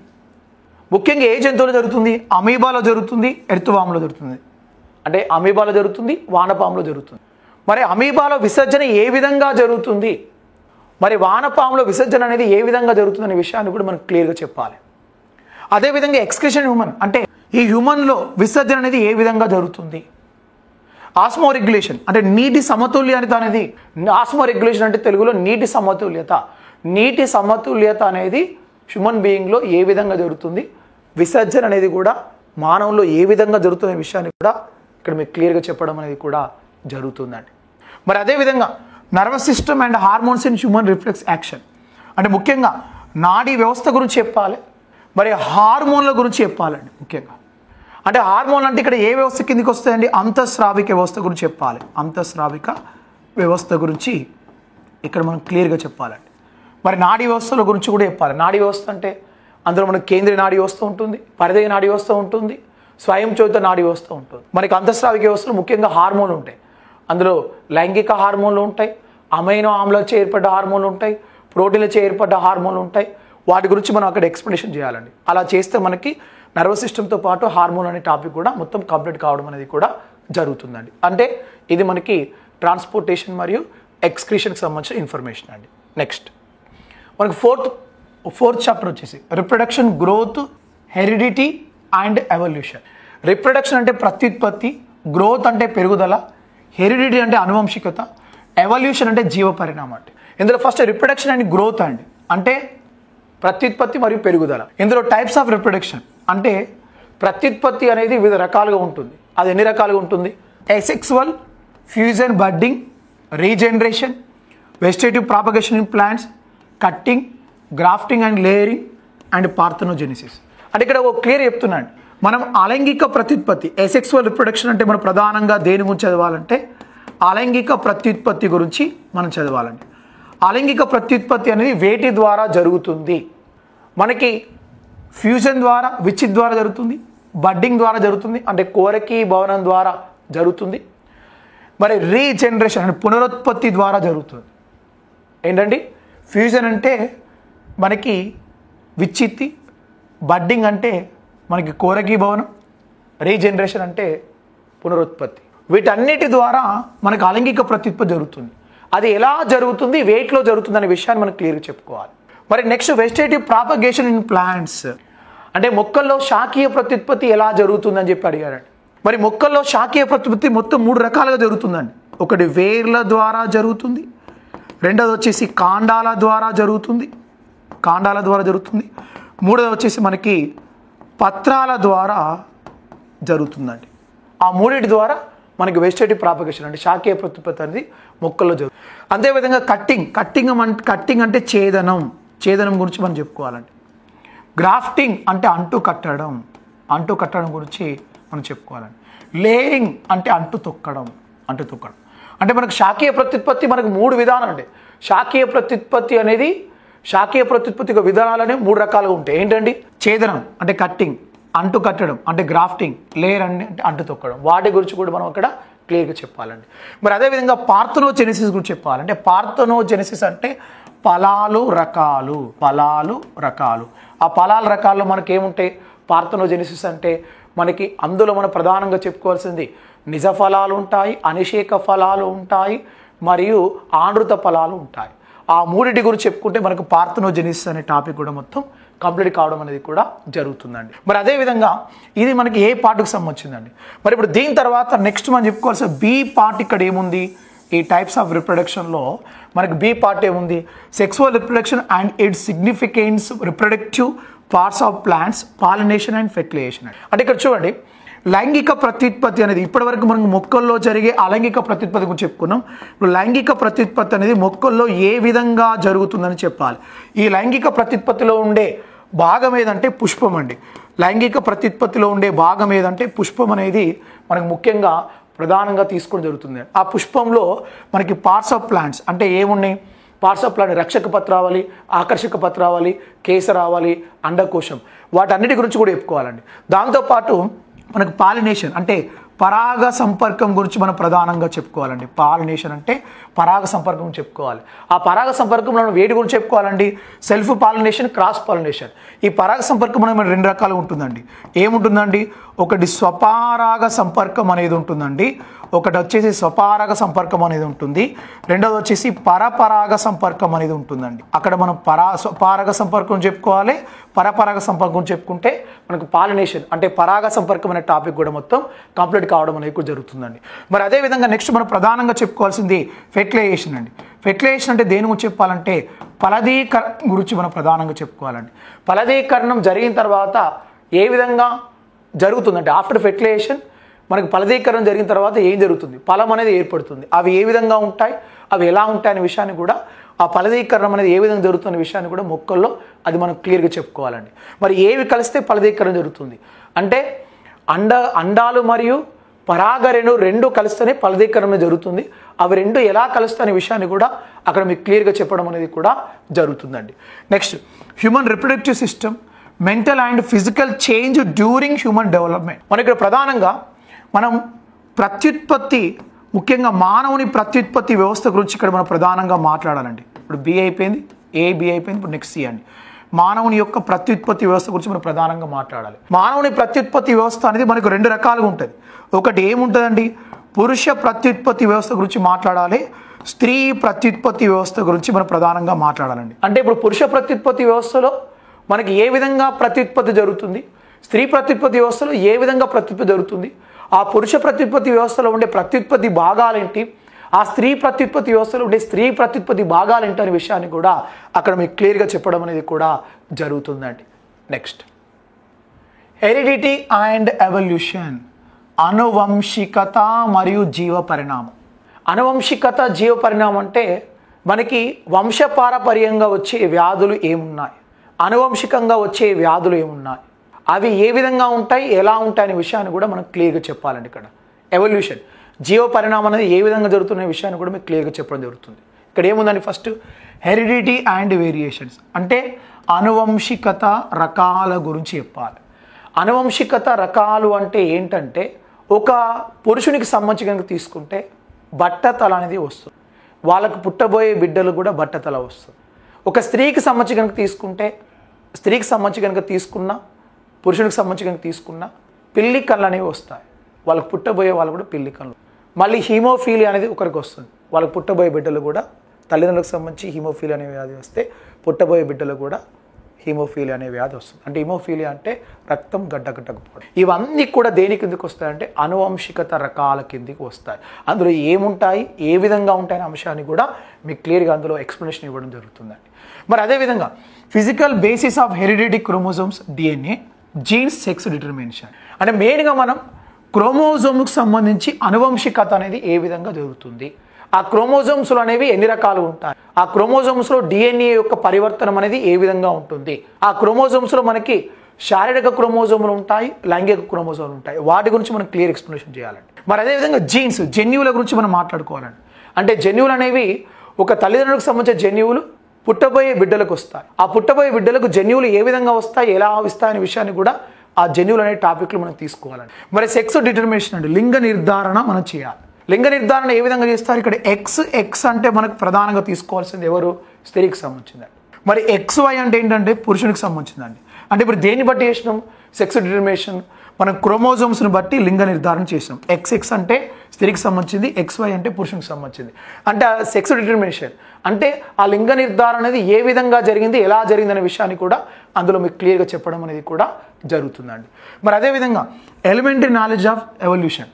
ముఖ్యంగా ఏ జంతువులో జరుగుతుంది? అమీబాలో జరుగుతుంది, ఎర్త్వామ్లో జరుగుతుంది. అంటే అమీబాలో జరుగుతుంది, వానపాములో జరుగుతుంది. మరి అమీబాలో విసర్జన ఏ విధంగా జరుగుతుంది, మరి వానపాములో విసర్జన అనేది ఏ విధంగా జరుగుతుంది అనే విషయాన్ని కూడా మనకు క్లియర్గా చెప్పాలి. అదేవిధంగా ఎక్స్క్రీషన్ హ్యూమన్, అంటే ఈ హ్యూమన్లో విసర్జన అనేది ఏ విధంగా జరుగుతుంది. ఆస్మో రెగ్యులేషన్ అంటే నీటి సమతుల్యత అనేది, ఆస్మో రెగ్యులేషన్ అంటే తెలుగులో నీటి సమతుల్యత. నీటి సమతుల్యత అనేది హ్యూమన్ బీయింగ్లో ఏ విధంగా జరుగుతుంది, విసర్జన అనేది కూడా మానవుల్లో ఏ విధంగా జరుగుతున్న విషయాన్ని కూడా ఇక్కడ మీకు క్లియర్గా చెప్పడం అనేది కూడా జరుగుతుందండి. మరి అదేవిధంగా nervous system and hormones in human reflex action, అంటే ముఖ్యంగా నాడీ వ్యవస్థ గురించి చెప్పాలి, మరి హార్మోన్ల గురించి చెప్పాలండి. ముఖ్యంగా అంటే హార్మోన్లు అంటే ఇక్కడ ఏ వ్యవస్థ కిందకి వస్తాయండి? అంతఃస్రావిక వ్యవస్థ గురించి చెప్పాలి. అంతఃస్రావిక వ్యవస్థ గురించి ఇక్కడ మనం క్లియర్గా చెప్పాలండి. మరి నాడీ వ్యవస్థల గురించి కూడా చెప్పాలి. నాడీ వ్యవస్థ అంటే అందులో మనకు కేంద్రీయ నాడీ వ్యవస్థ ఉంటుంది, పరిధేయ నాడీ వ్యవస్థ ఉంటుంది, స్వయంచోదిత నాడీ వ్యవస్థ ఉంటుంది. మనకి అంతఃస్రావిక వ్యవస్థలో ముఖ్యంగా హార్మోన్లు ఉంటాయి. అందులో లైంగిక హార్మోన్లు ఉంటాయి, అమైనో ఆమ్లాలచే ఏర్పడ్డ హార్మోన్లు ఉంటాయి, ప్రోటీన్లచే ఏర్పడ్డ హార్మోన్లు ఉంటాయి. వాటి గురించి మనం అక్కడ ఎక్స్ప్లెనేషన్ చేయాలండి. అలా చేస్తే మనకి నర్వస్ సిస్టమ్తో పాటు హార్మోన్ అనే టాపిక్ కూడా మొత్తం కంప్లీట్ కావడం అనేది కూడా జరుగుతుందండి. అంటే ఇది మనకి ట్రాన్స్పోర్టేషన్ మరియు ఎక్స్క్రీషన్కి సంబంధించిన ఇన్ఫర్మేషన్ అండి. నెక్స్ట్ మనకి ఫోర్త్ చాప్టర్ వచ్చేసి reproduction, growth, heredity and evolution. Reproduction అంటే ప్రత్యుత్పత్తి, గ్రోత్ అంటే పెరుగుదల, హెరిడిటీ అంటే అనువంశికత, ఎవల్యూషన్ అంటే జీవ పరిణామం. అంటే ఇందులో ఫస్ట్ రిప్రొడక్షన్ అండ్ గ్రోత్ అండి, అంటే ప్రత్యుత్పత్తి మరియు పెరుగుదల. ఇందులో టైప్స్ ఆఫ్ రిప్రొడక్షన్ అంటే ప్రత్యుత్పత్తి అనేది వివిధ రకాలుగా ఉంటుంది. అది ఎన్ని రకాలుగా ఉంటుంది? Asexual, fusion, budding, regeneration, vegetative propagation in plants, cutting, grafting and layering and parthenogenesis. అంటే ఇక్కడ ఒక క్లియర్ చెప్తున్నాను, మనం అలైంగిక ప్రత్యుత్పత్తి, అసెక్సువల్ రిప్రొడక్షన్ అంటే మనం ప్రధానంగా దేని గురించి చదవాలంటే అలైంగిక ప్రత్యుత్పత్తి గురించి మనం చదవాలండి. అలైంగిక ప్రత్యుత్పత్తి అనేది వేటి ద్వారా జరుగుతుంది? మనకి ఫ్యూజన్ ద్వారా, విచ్చిత్ ద్వారా జరుగుతుంది, బడ్డింగ్ ద్వారా జరుగుతుంది, అంటే కోరకి భవనం ద్వారా జరుగుతుంది, మరి రీజనరేషన్ అంటే పునరుత్పత్తి ద్వారా జరుగుతుంది. ఏంటండి? ఫ్యూజన్ అంటే మనకి విచ్చిత్తి, బడ్డింగ్ అంటే మనకి కోరకి భవనం, రీజనరేషన్ అంటే పునరుత్పత్తి. వీటన్నిటి ద్వారా మనకు అలైంగిక ప్రత్యుత్పత్తి జరుగుతుంది. అది ఎలా జరుగుతుంది, వేటిలో జరుగుతుంది అనే విషయాన్ని మనం క్లియర్గా చెప్పుకోవాలి. మరి next vegetative propagation in plants, అంటే మొక్కల్లో శాఖీయ ప్రత్యుత్పత్తి ఎలా జరుగుతుందని చెప్పి అడిగారండి. మరి మొక్కల్లో శాఖీయ ప్రత్యుత్పత్తి మొత్తం 3 రకాలుగా జరుగుతుందండి. ఒకటి వేర్ల ద్వారా జరుగుతుంది, రెండోది వచ్చేసి కాండాల ద్వారా జరుగుతుంది, మూడోది వచ్చేసి మనకి పత్రాల ద్వారా జరుగుతుందండి. ఆ మూడింటి ద్వారా మనకి వెజిటేటివ్ ప్రాపగేషన్ అంటే శాఖీయ ప్రత్యుత్పత్తి అనేది మొక్కల్లో జరుగుతుంది. అదేవిధంగా కట్టింగ్ అంటే ఛేదనం గురించి మనం చెప్పుకోవాలండి. గ్రాఫ్టింగ్ అంటే అంటు కట్టడం గురించి మనం చెప్పుకోవాలండి. లేయరింగ్ అంటే అంటు తొక్కడం. అంటే మనకు శాఖీయ ప్రత్యుత్పత్తి మనకు 3 విధానం అండి. శాఖీయ ప్రత్యుత్పత్తి విధానాలు అనేవి 3 రకాలుగా ఉంటాయి. ఏంటండి? ఛేదనం అంటే కట్టింగ్, అంటు కట్టడం అంటే గ్రాఫ్టింగ్, లేయర్ అంటే అంటు తొక్కడం. వాటి గురించి కూడా మనం అక్కడ క్లియర్గా చెప్పాలండి. మరి అదేవిధంగా పార్థనోజెనిసిస్ గురించి చెప్పాలంటే పార్థనోజెనిసిస్ అంటే ఫలాలు రకాలు. ఆ ఫలాల రకాల్లో మనకి ఏముంటాయి? పార్థనోజెనిసిస్ అంటే మనకి అందులో మనం ప్రధానంగా చెప్పుకోవాల్సింది నిజ ఫలాలు ఉంటాయి, అనిషేక ఫలాలు ఉంటాయి, మరియు ఆనృత ఫలాలు ఉంటాయి. ఆ మూడింటి గురించి చెప్పుకుంటే మనకు పార్థనోజెనిసిస్ అనే టాపిక్ కూడా మొత్తం కంప్లీట్ కావడం అనేది కూడా జరుగుతుందండి. మరి అదేవిధంగా ఇది మనకి ఏ పార్ట్కి సంబంధించిందండి. మరి ఇప్పుడు దీని తర్వాత నెక్స్ట్ మనం చెప్పుకోవాల్సిన బి పార్ట్ ఇక్కడ ఏముంది? ఈ టైప్స్ ఆఫ్ రిప్రొడక్షన్లో మనకి బి పార్ట్ ఏముంది? Sexual reproduction and its significance, reproductive parts of plants, pollination and fertilisation. అంటే ఇక్కడ చూడండి, లైంగిక ప్రత్యుత్పత్తి అనేది ఇప్పటివరకు మనం మొక్కల్లో జరిగే అలైంగిక ప్రత్యుత్పత్తి గురించి చెప్పుకున్నాం. ఇప్పుడు లైంగిక ప్రత్యుత్పత్తి అనేది మొక్కల్లో ఏ విధంగా జరుగుతుందని చెప్పాలి. ఈ లైంగిక ప్రత్యుత్పత్తిలో ఉండే భాగం ఏదంటే పుష్పం అండి. లైంగిక ప్రత్యుత్పత్తిలో ఉండే భాగం ఏదంటే పుష్పం అనేది మనకు ముఖ్యంగా ప్రధానంగా తీసుకోవడం జరుగుతుంది. ఆ పుష్పంలో మనకి పార్ట్స్ ఆఫ్ ప్లాంట్స్ అంటే ఏమున్నాయి? పార్ట్స్ ఆఫ్ ప్లాంట్ రక్షక పత్రావళి, ఆకర్షక పత్రావళి, కేసరావళి, అండకోశం, వాటన్నిటి గురించి కూడా చెప్పుకోవాలండి. దాంతోపాటు మనకు పాలినేషన్ అంటే పరాగ సంపర్కం గురించి మనం ప్రధానంగా చెప్పుకోవాలండి. పాలినేషన్ అంటే పరాగ సంపర్కం చెప్పుకోవాలి. ఆ పరాగ సంపర్కం మనం వేడి గురించి చెప్పుకోవాలండి. Self pollination, cross pollination. ఈ పరాగ సంపర్కం అనేది రెండు రకాలుగా ఉంటుందండి. ఏముంటుందండి? ఒకటి స్వపరాగ సంపర్కం అనేది ఉంటుందండి, ఒకటి వచ్చేసి స్వపరాగ సంపర్కం అనేది ఉంటుంది, రెండోది వచ్చేసి పరపరాగ సంపర్కం అనేది ఉంటుందండి. అక్కడ మనం స్వపరాగ సంపర్కం చెప్పుకోవాలి, పరపరాగ సంపర్కం చెప్పుకుంటే మనకు పాలినేషన్ అంటే పరాగ సంపర్కం అనే టాపిక్ కూడా మొత్తం కంప్లీట్ కావడం అనేది కూడా జరుగుతుందండి. మరి అదేవిధంగా నెక్స్ట్ మనం ప్రధానంగా చెప్పుకోవాల్సింది ఫెర్టిలైజేషన్ అండి. ఫెర్టిలైజేషన్ అంటే దేని గురించి చెప్పాలంటే ఫలదీకరణం గురించి మనం ప్రధానంగా చెప్పుకోవాలండి. ఫలదీకరణం జరిగిన తర్వాత ఏ విధంగా జరుగుతుందంటే ఆఫ్టర్ ఫెర్టిలైజేషన్ మనకి ఫలదీకరణం జరిగిన తర్వాత ఏం జరుగుతుంది? ఫలం అనేది ఏర్పడుతుంది. అవి ఏ విధంగా ఉంటాయి, అవి ఎలా ఉంటాయి అనే విషయాన్ని కూడా, ఆ ఫలదీకరణం అనేది ఏ విధంగా జరుగుతున్న విషయాన్ని కూడా మొక్కల్లో అది మనం క్లియర్గా చెప్పుకోవాలండి. మరి ఏవి కలిస్తే ఫలదీకరణం జరుగుతుంది అంటే అండాలు మరియు పరాగరేణు రెండు కలిస్తేనే ఫలదీకరణం జరుగుతుంది. అవి రెండు ఎలా కలుస్తాయనే విషయాన్ని కూడా అక్కడ మీకు క్లియర్గా చెప్పడం అనేది కూడా జరుగుతుందండి. Next human reproductive system, mental and physical change during human development. మన ఇక్కడ ప్రధానంగా మనం ప్రత్యుత్పత్తి, ముఖ్యంగా మానవుని ప్రత్యుత్పత్తి వ్యవస్థ గురించి ఇక్కడ మనం ప్రధానంగా మాట్లాడాలండి. ఇప్పుడు బి అయిపోయింది, బి అయిపోయింది, ఇప్పుడు నెక్స్ట్ సి అండి. మానవుని యొక్క ప్రత్యుత్పత్తి వ్యవస్థ గురించి మనం ప్రధానంగా మాట్లాడాలి. మానవుని ప్రత్యుత్పత్తి వ్యవస్థ అనేది మనకు రెండు రకాలుగా ఉంటుంది. ఒకటి ఏముంటుందండి? పురుష ప్రత్యుత్పత్తి వ్యవస్థ గురించి మాట్లాడాలి, స్త్రీ ప్రత్యుత్పత్తి వ్యవస్థ గురించి మనం ప్రధానంగా మాట్లాడాలండి. అంటే ఇప్పుడు పురుష ప్రత్యుత్పత్తి వ్యవస్థలో మనకి ఏ విధంగా ప్రత్యుత్పత్తి జరుగుతుంది, స్త్రీ ప్రత్యుత్పత్తి వ్యవస్థలో ఏ విధంగా ప్రత్యుత్పత్తి జరుగుతుంది, ఆ పురుష ప్రత్యుత్పత్తి వ్యవస్థలో ఉండే ప్రత్యుత్పత్తి భాగాలేంటి, ఆ స్త్రీ ప్రత్యుత్పత్తి వ్యవస్థలో ఉండే స్త్రీ ప్రత్యుత్పత్తి భాగాలేంటి అనే విషయాన్ని కూడా అక్కడ మీకు క్లియర్గా చెప్పడం అనేది కూడా జరుగుతుందండి. నెక్స్ట్ హెరిడిటీ అండ్ ఎవల్యూషన్, అనువంశికత మరియు జీవ పరిణామం. అనువంశికత, జీవ పరిణామం అంటే మనకి వంశపారపర్యంగా వచ్చే వ్యాధులు ఏమున్నాయి, అనువంశికంగా వచ్చే వ్యాధులు ఏమున్నాయి, అవి ఏ విధంగా ఉంటాయి, ఎలా ఉంటాయి అనే విషయాన్ని కూడా మనం క్లియర్గా చెప్పాలండి. ఇక్కడ ఎవల్యూషన్, జీవ పరిణామం అనేది ఏ విధంగా జరుగుతున్న విషయాన్ని కూడా మీకు క్లియర్గా చెప్పడం జరుగుతుంది. ఇక్కడ ఏముందండి? ఫస్ట్ హెరిడిటీ అండ్ వేరియేషన్స్ అంటే అనువంశికత రకాల గురించి చెప్పాలి. అనువంశికత రకాలు అంటే ఏంటంటే ఒక పురుషునికి సంబంధించి కనుక తీసుకుంటే బట్టతల అనేది వస్తుంది, వాళ్ళకు పుట్టబోయే బిడ్డలు కూడా బట్టతల వస్తుంది. ఒక స్త్రీకి సంబంధించి కనుక తీసుకుంటే, స్త్రీకి సంబంధించి కనుక తీసుకున్న, పురుషునికి సంబంధించి కనుక తీసుకున్న పిల్లి కళ్ళు అనేవి వస్తాయి, వాళ్ళకు పుట్టబోయే వాళ్ళు కూడా పిల్లి కళ్ళు. మళ్ళీ హీమోఫీలియా అనేది ఒకరికి వస్తుంది, వాళ్ళకు పుట్టబోయే బిడ్డలు కూడా తల్లిదండ్రులకు సంబంధించి హీమోఫీలియా అనే వ్యాధి వస్తే పుట్టబోయే బిడ్డలు కూడా హీమోఫీలియా అనే వ్యాధి వస్తుంది. అంటే హీమోఫీలియా అంటే రక్తం గడ్డకట్టకపోవడం. ఇవన్నీ కూడా దేని కిందకి వస్తాయంటే అనువంశికత రకాల కిందికి వస్తాయి. అందులో ఏముంటాయి, ఏ విధంగా ఉంటాయనే అంశాన్ని కూడా మీకు క్లియర్గా అందులో ఎక్స్ప్లెనేషన్ ఇవ్వడం జరుగుతుందండి. మరి అదేవిధంగా physical basis of heredity chromosomes, DNA, jeans, sex determination. అంటే మెయిన్గా మనం క్రోమోజోమ్కి సంబంధించి అనువంశికత అనేది ఏ విధంగా జరుగుతుంది, ఆ క్రోమోజోమ్స్లు అనేవి ఎన్ని రకాలు ఉంటాయి, ఆ క్రోమోజోమ్స్లో డిఎన్ఏ యొక్క పరివర్తనం అనేది ఏ విధంగా ఉంటుంది, ఆ క్రోమోజోమ్స్లో మనకి శారీరక క్రోమోజోములు ఉంటాయి, లైంగిక క్రోమోజోములు ఉంటాయి, వాటి గురించి మనం క్లియర్ ఎక్స్ప్లెనేషన్ చేయాలండి. మరి అదేవిధంగా జీన్స్, జన్యువుల గురించి మనం మాట్లాడుకోవాలండి. అంటే జన్యువులు అనేవి ఒక తల్లిదండ్రులకు సంబంధించిన జన్యువులు పుట్టబోయే బిడ్డలకు వస్తాయి, ఆ పుట్టబోయే బిడ్డలకు జన్యువులు ఏ విధంగా వస్తాయి, ఎలా వస్తాయి అనే విషయాన్ని కూడా ఆ జన్యువులు అనే టాపిక్లు మనం తీసుకోవాలండి. మరి సెక్స్ డిటర్మినేషన్ అంటే లింగ నిర్ధారణ మనం చేయాలి. లింగ నిర్ధారణ ఏ విధంగా చేస్తారు? ఇక్కడ ఎక్స్ అంటే మనకు ప్రధానంగా తీసుకోవాల్సింది ఎవరు? స్త్రీకి సంబంధించిందండి. మరి XY అంటే ఏంటంటే పురుషునికి సంబంధించిందండి. అంటే ఇప్పుడు దేన్ని బట్టి చేసినాం? సెక్స్ డిటర్మినేషన్ మనం క్రోమోజోమ్స్ని బట్టి లింగ నిర్ధారణ చేసినాం. XX అంటే స్త్రీకి సంబంధించింది, XY అంటే పురుషునికి సంబంధించింది. అంటే ఆ సెక్స్ డిటర్మినేషన్ అంటే ఆ లింగ నిర్ధారణ అనేది ఏ విధంగా జరిగింది, ఎలా జరిగింది అనే విషయాన్ని కూడా అందులో మీకు క్లియర్గా చెప్పడం అనేది కూడా జరుగుతుందండి. మరి అదేవిధంగా ఎలిమెంటరీ నాలెడ్జ్ ఆఫ్ ఎవల్యూషన్,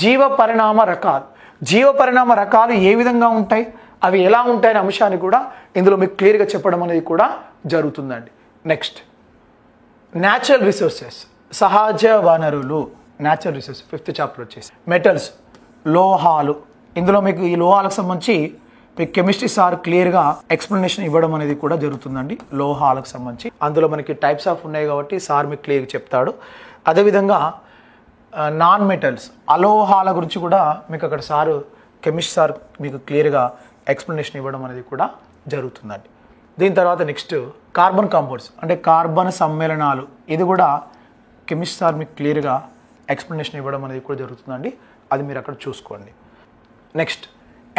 జీవ పరిణామ రకాలు, జీవ పరిణామ రకాలు ఏ విధంగా ఉంటాయి, అవి ఎలా ఉంటాయనే అంశాన్ని కూడా ఇందులో మీకు క్లియర్గా చెప్పడం అనేది కూడా జరుగుతుందండి. నెక్స్ట్ న్యాచురల్ రిసోర్సెస్, సహజ వనరులు, న్యాచురల్ రిసోర్సెస్ 5th చాప్టర్ వచ్చేసి మెటల్స్, లోహాలు. ఇందులో మీకు ఈ లోహాలకు సంబంధించి మీకు కెమిస్ట్రీ సార్ క్లియర్గా ఎక్స్ప్లెనేషన్ ఇవ్వడం అనేది కూడా జరుగుతుందండి లోహాలకు సంబంధించి. అందులో మనకి టైప్స్ ఆఫ్ ఉన్నాయి కాబట్టి సార్ మీకు క్లియర్గా చెప్తాడు. అదేవిధంగా నాన్ మెటల్స్ అలోహాల గురించి కూడా మీకు అక్కడ సారు కెమిస్ట్రీ సార్ మీకు క్లియర్గా ఎక్స్ప్లెనేషన్ ఇవ్వడం అనేది కూడా జరుగుతుందండి. దీని తర్వాత నెక్స్ట్ కార్బన్ కాంపౌండ్స్ అంటే కార్బన్ సమ్మేళనాలు, ఇది కూడా కెమిస్ట్రీ సార్ మీకు క్లియర్గా ఎక్స్ప్లెనేషన్ ఇవ్వడం అనేది కూడా జరుగుతుందండి. అది మీరు అక్కడ చూసుకోండి. Next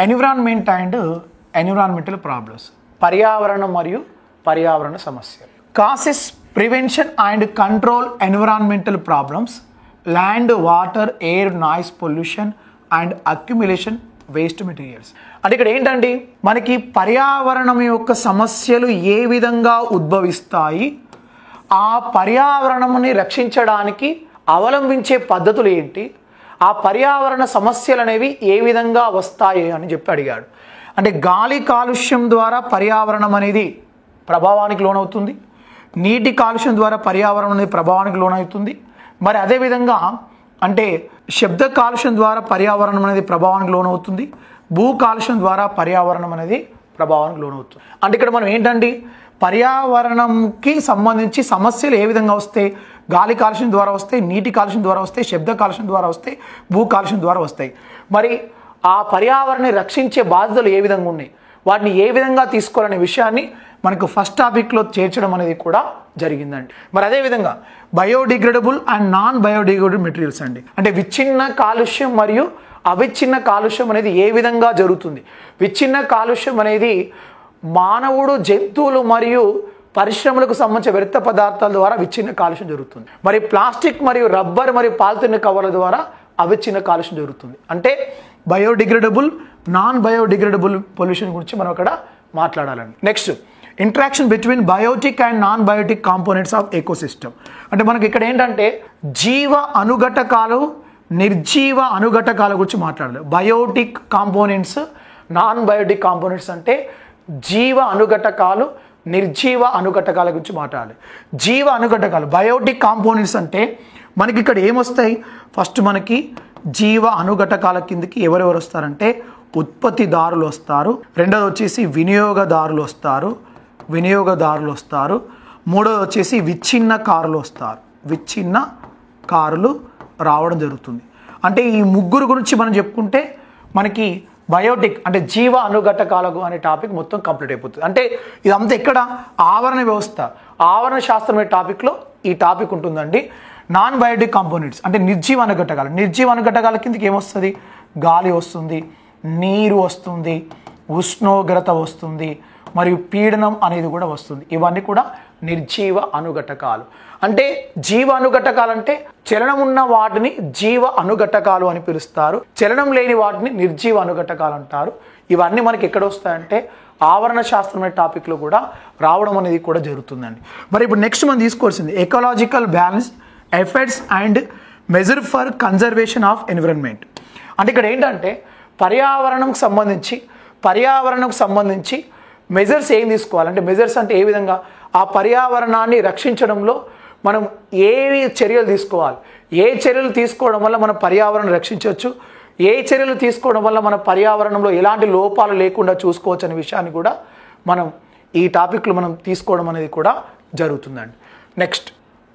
environment and environmental problems, పర్యావరణం మరియు పర్యావరణ సమస్యలు. Causes prevention and control environmental problems, land water air noise pollution and accumulation waste materials. అంటే ఇక్కడ ఏంటండి, మనకి పర్యావరణం యొక్క సమస్యలు ఏ విధంగా ఉద్భవిస్తాయి, ఆ పర్యావరణాన్ని రక్షించడానికి అవలంబించే పద్ధతులు ఏంటి, ఆ పర్యావరణ సమస్యలు అనేవి ఏ విధంగా వస్తాయి అని చెప్పి అడిగాడు. అంటే గాలి కాలుష్యం ద్వారా పర్యావరణం అనేది ప్రభావానికి లోనవుతుంది, నీటి కాలుష్యం ద్వారా పర్యావరణం అనేది ప్రభావానికి లోనవుతుంది. మరి అదేవిధంగా అంటే శబ్ద కాలుష్యం ద్వారా పర్యావరణం అనేది ప్రభావానికి లోనవుతుంది, భూ కాలుష్యం ద్వారా పర్యావరణం అనేది ప్రభావానికి లోనవుతుంది. అంటే ఇక్కడ మనం ఏంటండి, పర్యావరణంకి సంబంధించి సమస్యలు ఏ విధంగా వస్తాయి, గాలి కాలుష్యం ద్వారా వస్తాయి, నీటి కాలుష్యం ద్వారా వస్తాయి, శబ్ద కాలుష్యం ద్వారా వస్తాయి, భూ కాలుష్యం ద్వారా వస్తాయి. మరి ఆ పర్యావరణాన్ని రక్షించే బాధ్యతలు ఏ విధంగా ఉన్నాయి, వాటిని ఏ విధంగా తీసుకోవాలనే విషయాన్ని మనకు ఫస్ట్ టాపిక్లో చేర్చడం అనేది కూడా జరిగిందండి. మరి అదేవిధంగా biodegradable and non biodegradable materials అండి, అంటే విచ్ఛిన్న కాలుష్యం మరియు అవిచ్ఛిన్న కాలుష్యం అనేది ఏ విధంగా జరుగుతుంది. విచ్ఛిన్న కాలుష్యం అనేది మానవుడు, జంతువులు మరియు పరిశ్రమలకు సంబంధించిన వ్యర్థ పదార్థాల ద్వారా విచ్ఛిన్న కాలుష్యం జరుగుతుంది. మరి ప్లాస్టిక్ మరియు రబ్బర్ మరియు పాలిథిన్ కవర్ల ద్వారా అవిచ్ఛిన్న కాలుష్యం జరుగుతుంది. అంటే బయోడిగ్రేడబుల్, నాన్ బయోడిగ్రేడబుల్ పొల్యూషన్ గురించి మనం అక్కడ మాట్లాడాలండి. Next interaction between biotic and non biotic components of ecosystem. అంటే మనకి ఇక్కడ ఏంటంటే జీవ అనుఘటకాలు, నిర్జీవ అనుఘటకాల గురించి మాట్లాడాలి. Biotic components, non biotic components అంటే జీవ అనుఘటకాలు, నిర్జీవ అనుఘటకాల గురించి మాట్లాడాలి. జీవ అనుఘటకాలు బయోటిక్ కాంపోనెంట్స్ అంటే మనకి ఇక్కడ ఏమొస్తాయి, ఫస్ట్ మనకి జీవ అనుఘటకాల కిందకి ఎవరెవరు వస్తారంటే ఉత్పత్తిదారులు వస్తారు, రెండోది వచ్చేసి వినియోగదారులు వస్తారు, మూడోది వచ్చేసి విచ్ఛిన్నకారులు వస్తారు, విచ్ఛిన్నకారులు రావడం జరుగుతుంది. అంటే ఈ ముగ్గురు గురించి మనం చెప్పుకుంటే మనకి బయోటిక్ అంటే జీవ అనుఘటకాలకు అనే టాపిక్ మొత్తం కంప్లీట్ అయిపోతుంది. అంటే ఇదంతా ఎక్కడ, ఆవరణ వ్యవస్థ, ఆవరణ శాస్త్రం అనే టాపిక్లో ఈ టాపిక్ ఉంటుందండి. నాన్ బయోటిక్ కాంపోనెంట్స్ అంటే నిర్జీవ అనుఘటకాలు, నిర్జీవ అనుఘటకాల కిందకి ఏమొస్తుంది, గాలి వస్తుంది, నీరు వస్తుంది, ఉష్ణోగ్రత వస్తుంది, మరియు పీడనం అనేది కూడా వస్తుంది. ఇవన్నీ కూడా నిర్జీవ అనుఘటకాలు. అంటే జీవ అనుఘటకాలు అంటే చలనం ఉన్న వాటిని జీవ అనుఘటకాలు అని పిలుస్తారు, చలనం లేని వాటిని నిర్జీవ అనుఘటకాలు అంటారు. ఇవన్నీ మనకి ఎక్కడ వస్తాయంటే ఆవరణ శాస్త్రం అనే టాపిక్లో కూడా రావడం అనేది కూడా జరుగుతుందండి. మరి ఇప్పుడు నెక్స్ట్ మనం తీసుకోవాల్సింది ecological balance, efforts and measure for conservation of environment. అంటే ఇక్కడ ఏంటంటే పర్యావరణంకు సంబంధించి మెజర్స్ ఏం తీసుకోవాలంటే, మెజర్స్ అంటే ఏ విధంగా ఆ పర్యావరణాన్ని రక్షించడంలో మనం ఏ చర్యలు తీసుకోవాలి, ఏ చర్యలు తీసుకోవడం వల్ల మనం పర్యావరణం రక్షించవచ్చు, ఏ చర్యలు తీసుకోవడం వల్ల మన పర్యావరణంలో ఎలాంటి లోపాలు లేకుండా చూసుకోవచ్చు అనే విషయాన్ని కూడా మనం ఈ టాపిక్లో మనం తీసుకోవడం అనేది కూడా జరుగుతుందండి. Next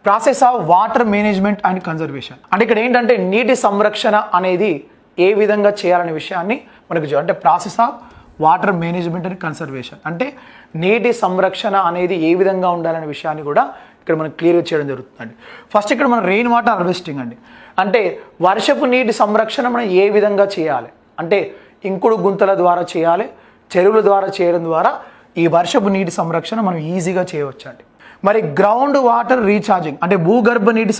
process of water management and conservation. అంటే ఇక్కడ ఏంటంటే నీటి సంరక్షణ అనేది ఏ విధంగా చేయాలనే విషయాన్ని మనకు అంటే process of water management and conservation అంటే నీటి సంరక్షణ అనేది ఏ విధంగా ఉండాలనే విషయాన్ని కూడా ఇక్కడ మనం క్లియర్గా చేయడం జరుగుతుందండి. ఫస్ట్ ఇక్కడ మనం రెయిన్ వాటర్ హార్వెస్టింగ్ అండి, అంటే వర్షపు నీటి సంరక్షణ మనం ఏ విధంగా చేయాలి అంటే ఇంకుడు గుంతల ద్వారా చేయాలి, చెరువుల ద్వారా చేయడం ద్వారా ఈ వర్షపు నీటి సంరక్షణ మనం ఈజీగా చేయవచ్చండి. మరి గ్రౌండ్ వాటర్ రీఛార్జింగ్ అంటే భూగర్భ నీటి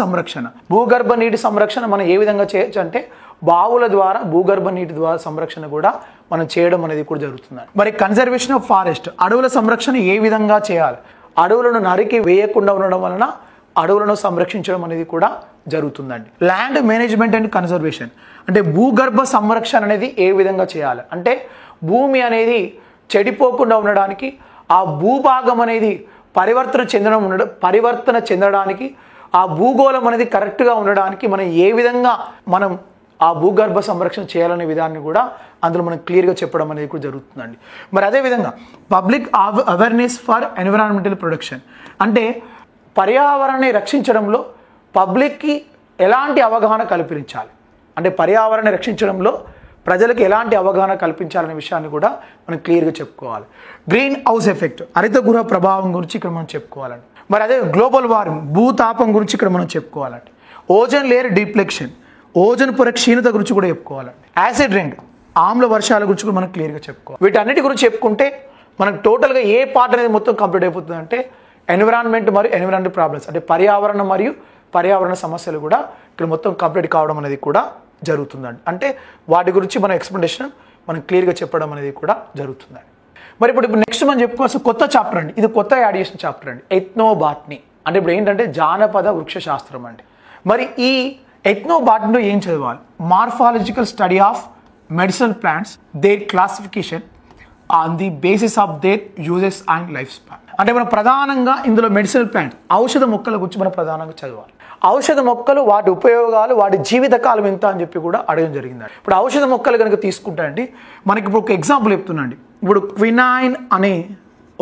సంరక్షణ మనం ఏ విధంగా చేయొచ్చు అంటే బావుల ద్వారా భూగర్భ నీటి ద్వారా సంరక్షణ కూడా మనం చేయడం అనేది కూడా జరుగుతుంది. మరి కన్జర్వేషన్ ఆఫ్ ఫారెస్ట్ అడవుల సంరక్షణ ఏ విధంగా చేయాలి, అడవులను నరికి వేయకుండా ఉండడం వలన అడవులను సంరక్షించడం అనేది కూడా జరుగుతుందండి. ల్యాండ్ మేనేజ్మెంట్ అండ్ కన్జర్వేషన్ అంటే భూగర్భ సంరక్షణ అనేది ఏ విధంగా చేయాలి అంటే భూమి అనేది చెడిపోకుండా ఉండడానికి, ఆ భూభాగం అనేది పరివర్తన చెందడానికి, ఆ భూగోళం అనేది కరెక్ట్గా ఉండడానికి మనం ఏ విధంగా మనం ఆ భూగర్భ సంరక్షణ చేయాలనే విధాన్ని కూడా అందులో మనం క్లియర్గా చెప్పడం అనేది కూడా జరుగుతుందండి. మరి అదేవిధంగా public awareness for environmental protection అంటే పర్యావరణాన్ని రక్షించడంలో పబ్లిక్కి ఎలాంటి అవగాహన కల్పించాలి, అంటే పర్యావరణాన్ని రక్షించడంలో ప్రజలకు ఎలాంటి అవగాహన కల్పించాలనే విషయాన్ని కూడా మనం క్లియర్గా చెప్పుకోవాలి. గ్రీన్ హౌస్ ఎఫెక్ట్ హరితగృహ ప్రభావం గురించి ఇక్కడ మనం చెప్పుకోవాలండి. మరి అదే గ్లోబల్ వార్మింగ్ భూతాపం గురించి ఇక్కడ మనం చెప్పుకోవాలండి. ఓజోన్ లేయర్ డిప్లెక్షన్ ఓజోన్ పొర క్షీణత గురించి కూడా చెప్పుకోవాలండి. యాసిడ్ రెయిన్ ఆమ్ల వర్షాల గురించి కూడా మనం క్లియర్గా చెప్పుకోవాలి. వీటన్నిటి గురించి చెప్పుకుంటే మనకు టోటల్గా ఏ పార్ట్ అనేది మొత్తం కంప్లీట్ అయిపోతుంది అంటే ఎన్విరాన్మెంట్ మరియు ఎన్విరాన్మెంట్ ప్రాబ్లమ్స్ అంటే పర్యావరణం మరియు పర్యావరణ సమస్యలు కూడా ఇక్కడ మొత్తం కంప్లీట్ కావడం అనేది కూడా జరుగుతుందండి. అంటే వాటి గురించి మన ఎక్స్ప్లెనేషన్ మనం క్లియర్గా చెప్పడం అనేది కూడా జరుగుతుందండి. మరి ఇప్పుడు నెక్స్ట్ మనం చెప్పుకోవాల్సిన కొత్త చాప్టర్ అండి, ఇది కొత్త యాడ్ చేసిన చాప్టర్ అండి, ఎథ్నోబాటనీ. అంటే ఇప్పుడు ఏంటంటే జానపద వృక్ష శాస్త్రం అండి. మరి ఈ ఎథ్నోబాటనీలో ఏం చదవాలి? Morphological study of medicinal plants, their classification on the basis of their uses and life span. అంటే మనం ప్రధానంగా ఇందులో మెడిసినల్ ప్లాంట్ ఔషధ మొక్కల గురించి మనం ప్రధానంగా చదవాలి. ఔషధ మొక్కలు వాటి ఉపయోగాలు వాటి జీవితకాలం ఎంత అని చెప్పి కూడా అడగడం జరిగిందండి. ఇప్పుడు ఔషధ మొక్కలు కనుక తీసుకుంటానండి మనకి ఇప్పుడు ఒక ఎగ్జాంపుల్ చెప్తున్నాండి. ఇప్పుడు క్వినైన్ అనే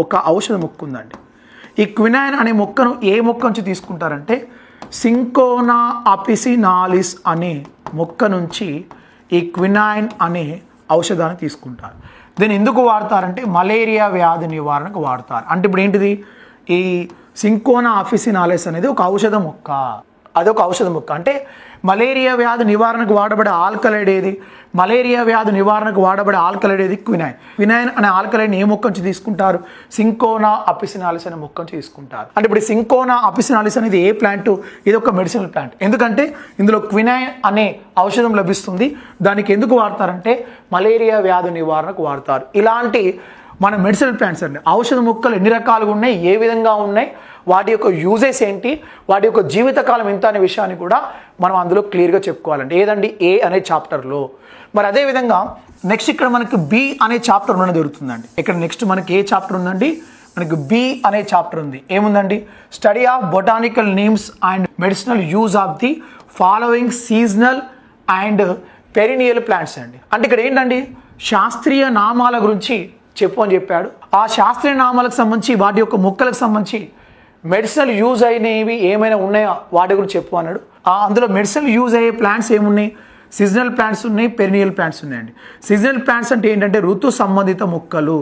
ఒక ఔషధ మొక్క ఉందండి. ఈ క్వినైన్ అనే మొక్కను ఏ మొక్క నుంచి తీసుకుంటారంటే సింకోనా అపిసినాలిస్ అనే మొక్క నుంచి ఈ క్వినైన్ అనే ఔషధాన్ని తీసుకుంటారు. దీన్ని ఎందుకు వాడతారంటే మలేరియా వ్యాధి నివారణకు వాడతారు. అంటే ఇప్పుడు ఏంటిది ఈ సింకోనా అఫిసినాలిస్ అనేది ఒక ఔషధ మొక్క, అదొక ఔషధ మొక్క. అంటే మలేరియా వ్యాధి నివారణకు వాడబడే ఆల్కలైడ్ ఏది? మలేరియా వ్యాధి నివారణకు వాడబడే ఆల్కలైడ్ ఏది? క్వినైన్. క్వినైన్ అనే ఆల్కలైడ్ని ఏ మొక్క నుంచి తీసుకుంటారు? సింకోనా అపిసినాలిస్ అనే మొక్క నుంచి తీసుకుంటారు. అంటే ఇప్పుడు సింకోనా అపిసినాలిస్ అనేది ఏ ప్లాంట్? ఇది ఒక మెడిసినల్ ప్లాంట్. ఎందుకంటే ఇందులో క్వినైన్ అనే ఔషధం లభిస్తుంది. దానికి ఎందుకు వాడతారంటే మలేరియా వ్యాధి నివారణకు వాడతారు. ఇలాంటి మన మెడిసినల్ ప్లాంట్స్ అండి. ఔషధ మొక్కలు ఎన్ని రకాలుగా ఉన్నాయి, ఏ విధంగా ఉన్నాయి, వాటి యొక్క యూజెస్ ఏంటి, వాటి యొక్క జీవితకాలం ఎంత అనే విషయాన్ని కూడా మనం అందులో క్లియర్గా చెప్పుకోవాలండి. ఏదండి? ఏ అనే చాప్టర్లో. మరి అదేవిధంగా నెక్స్ట్ ఇక్కడ మనకి బి అనే చాప్టర్ ఉండడం జరుగుతుందండి. ఇక్కడ నెక్స్ట్ మనకి ఏ చాప్టర్ ఉందండి? మనకి బి అనే చాప్టర్ ఉంది. ఏముందండి? Study of botanical names and medicinal use of the following seasonal and perineal plants అండి. అంటే ఇక్కడ ఏంటండి శాస్త్రీయ నామాల గురించి చెప్పు అని చెప్పాడు. ఆ శాస్త్రీయ నామాలకు సంబంధించి వాటి యొక్క మొక్కలకు సంబంధించి మెడిసినల్ యూజ్ అయినవి ఏమైనా ఉన్నాయా వాటి గురించి చెప్పు అన్నాడు. అందులో మెడిసినల్ యూజ్ అయ్యే ప్లాంట్స్ ఏమున్నాయి? సీజనల్ ప్లాంట్స్ ఉన్నాయి, పెరినియల్ ప్లాంట్స్ ఉన్నాయండి. సీజనల్ ప్లాంట్స్ అంటే ఏంటంటే ఋతు సంబంధిత మొక్కలు.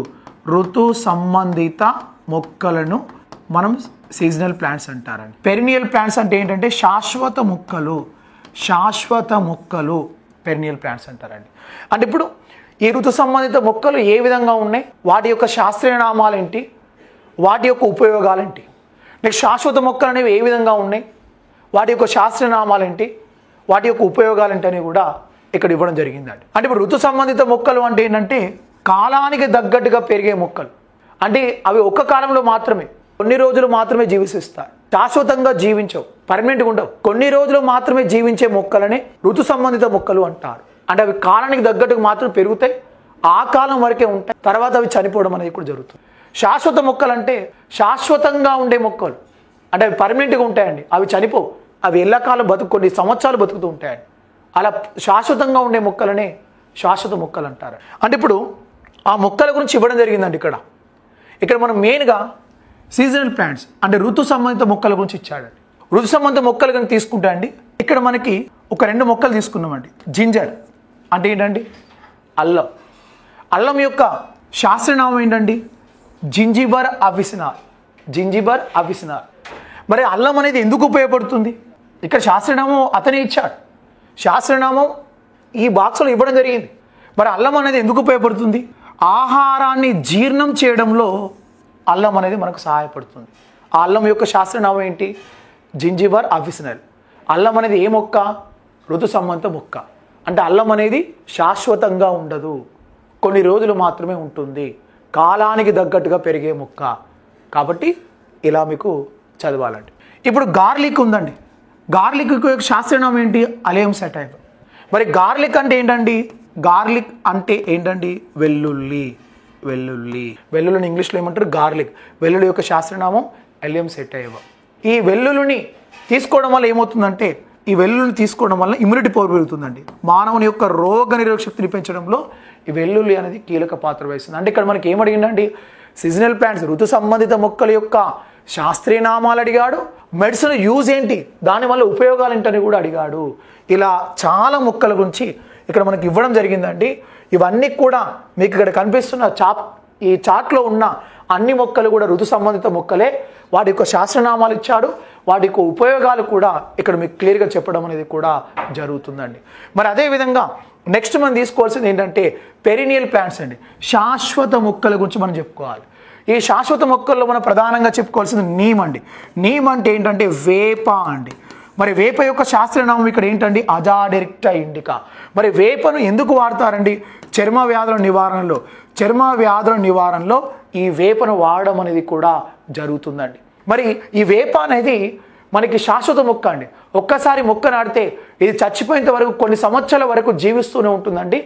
ఋతు సంబంధిత మొక్కలను మనం సీజనల్ ప్లాంట్స్ అంటారండి. పెరినియల్ ప్లాంట్స్ అంటే ఏంటంటే శాశ్వత మొక్కలు. శాశ్వత మొక్కలు పెరినియల్ ప్లాంట్స్ అంటారండి. అంటే ఇప్పుడు ఈ ఋతు సంబంధిత మొక్కలు ఏ విధంగా ఉన్నాయి, వాటి యొక్క శాస్త్రీయ నామాలు ఏంటి, వాటి యొక్క ఉపయోగాలు ఏంటి, నెక్స్ట్ శాశ్వత మొక్కలు అనేవి ఏ విధంగా ఉన్నాయి, వాటి యొక్క శాస్త్రీయ నామాలు ఏంటి, వాటి యొక్క ఉపయోగాలు ఏంటి అని కూడా ఇక్కడ ఇవ్వడం జరిగిందండి. అంటే ఇప్పుడు ఋతు సంబంధిత మొక్కలు అంటే ఏంటంటే కాలానికి తగ్గట్టుగా పెరిగే మొక్కలు. అంటే అవి ఒక్క కాలంలో మాత్రమే, కొన్ని రోజులు మాత్రమే జీవిస్తారు, శాశ్వతంగా జీవించవు, పర్మనెంట్గా ఉండవు. కొన్ని రోజులు మాత్రమే జీవించే మొక్కలని ఋతు సంబంధిత మొక్కలు అంటారు. అంటే అవి కాలానికి తగ్గట్టుగా మాత్రం పెరుగుతాయి, ఆ కాలం వరకే ఉంటాయి, తర్వాత అవి చనిపోవడం అనేది కూడా జరుగుతుంది. శాశ్వత మొక్కలు అంటే శాశ్వతంగా ఉండే మొక్కలు, అంటే అవి పర్మనెంట్గా ఉంటాయండి, అవి చనిపోవు, అవి ఎల్లకాలం కొన్ని సంవత్సరాలు బతుకుతూ ఉంటాయండి. అలా శాశ్వతంగా ఉండే మొక్కలనే శాశ్వత మొక్కలు అంటారు. అంటే ఇప్పుడు ఆ మొక్కల గురించి ఇవ్వడం జరిగిందండి. ఇక్కడ మనం మెయిన్గా సీజనల్ ప్లాంట్స్ అంటే ఋతు సంబంధిత మొక్కల గురించి ఇచ్చాడండి. ఋతు సంబంధిత మొక్కలు కనుక తీసుకుంటా అండి ఇక్కడ మనకి ఒక 2 మొక్కలు తీసుకున్నామండి. జింజర్ అంటే ఏంటండి? అల్లం. అల్లం యొక్క శాస్త్రనామం ఏంటండి? జింజిబర్ అవిసినార్. జింజిబర్ అవిసినార్. మరి అల్లం అనేది ఎందుకు ఉపయోగపడుతుంది? ఇక్కడ శాస్త్రనామం అతనే ఇచ్చాడు, శాస్త్రనామం ఈ బాక్స్లో ఇవ్వడం జరిగింది. మరి అల్లం అనేది ఎందుకు ఉపయోగపడుతుంది? ఆహారాన్ని జీర్ణం చేయడంలో అల్లం అనేది మనకు సహాయపడుతుంది. ఆ అల్లం యొక్క శాస్త్రనామం ఏంటి? జింజిబర్ అవిసినల్. అల్లం అనేది ఏ మొక్క? ఋతు సంబంధిత మొక్క. అంటే అల్లం అనేది శాశ్వతంగా ఉండదు, కొన్ని రోజులు మాత్రమే ఉంటుంది, కాలానికి తగ్గట్టుగా పెరిగే మొక్క. కాబట్టి ఇలా మీకు చదవాలండి. ఇప్పుడు గార్లిక్ ఉందండి. గార్లిక్ యొక్క శాస్త్రనామం ఏంటి? అలియం సెటైవ్. మరి గార్లిక్ అంటే ఏంటండి? గార్లిక్ అంటే ఏంటండి? వెల్లుల్లి. వెల్లుల్లి. వెల్లుల్లిని ఇంగ్లీష్లో ఏమంటారు? గార్లిక్. వెల్లుల్లి యొక్క శాస్త్రనామం అలియం సెటైవ్. ఈ వెల్లుల్లిని తీసుకోవడం వల్ల ఏమవుతుందంటే ఈ వెల్లుల్లిని తీసుకోవడం వల్ల ఇమ్యూనిటీ పవర్ పెరుగుతుందండి. మానవుని యొక్క రోగ నిరోధక శక్తిని పెంచడంలో ఈ వెల్లుల్లి అనేది కీలక పాత్ర వహిస్తుంది. అంటే ఇక్కడ మనకి ఏమడిగిందండి, సీజనల్ ప్లాంట్స్ ఋతు సంబంధిత మొక్కల యొక్క శాస్త్రీయ నామాలు అడిగాడు, మెడిసిన్ యూజ్ ఏంటి, దానివల్ల ఉపయోగాలు ఏంటని కూడా అడిగాడు. ఇలా చాలా మొక్కల గురించి ఇక్కడ మనకి ఇవ్వడం జరిగిందండి. ఇవన్నీ కూడా మీకు ఇక్కడ కనిపిస్తున్న ఈ చార్ట్లో ఉన్న అన్ని మొక్కలు కూడా ఋతు సంబంధిత మొక్కలే. వాటి యొక్క శాస్త్రనామాలు ఇచ్చాడు, వాటి యొక్క ఉపయోగాలు కూడా ఇక్కడ మీకు క్లియర్గా చెప్పడం అనేది కూడా జరుగుతుందండి. మరి అదేవిధంగా నెక్స్ట్ మనం తీసుకోవాల్సింది ఏంటంటే పెరినియల్ ప్లాంట్స్ అండి. శాశ్వత మొక్కల గురించి మనం చెప్పుకోవాలి. ఈ శాశ్వత మొక్కల్లో మనం ప్రధానంగా చెప్పుకోవాల్సింది నీమ్ అండి. నీమ్ అంటే ఏంటంటే వేప అండి. మరి వేప యొక్క శాస్త్రనామం ఇక్కడ ఏంటండి, అజాడిరెక్టా ఇండికా. మరి వేపను ఎందుకు వాడతారండి, చర్మ వ్యాధుల నివారణలో ఈ వేపను వాడడం అనేది కూడా జరుగుతుందండి. మరి ఈ వేప అనేది మనకి శాశ్వత మొక్క అండి. ఒక్కసారి మొక్క నాటితే ఇది చచ్చిపోయేంత వరకు కొన్ని సంవత్సరాల వరకు జీవిస్తూనే ఉంటుందండి.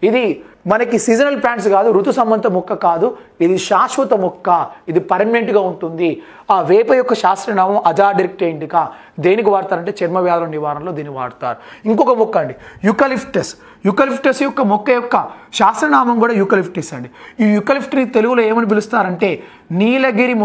ఇది మనకి సీజనల్ ప్లాంట్స్ కాదు, ఋతు సంబంధిత మొక్క కాదు, ఇది శాశ్వత మొక్క, ఇది పర్మనెంట్గా ఉంటుంది. ఆ వేప యొక్క శాస్త్రనామం అజాడిరెక్టా ఇండికా. దేనికి వాడతారంటే చర్మ వ్యాధుల నివారణలో దీన్ని వాడతారు. ఇంకొక మొక్క అండి యూకలిప్టస్. యూకలిప్టస్ యొక్క మొక్క యొక్క శాస్త్రనామం కూడా యూకలిప్టస్ అండి. ఈ యూకలిప్టస్ని తెలుగులో ఏమని పిలుస్తారంటే నీలగిరి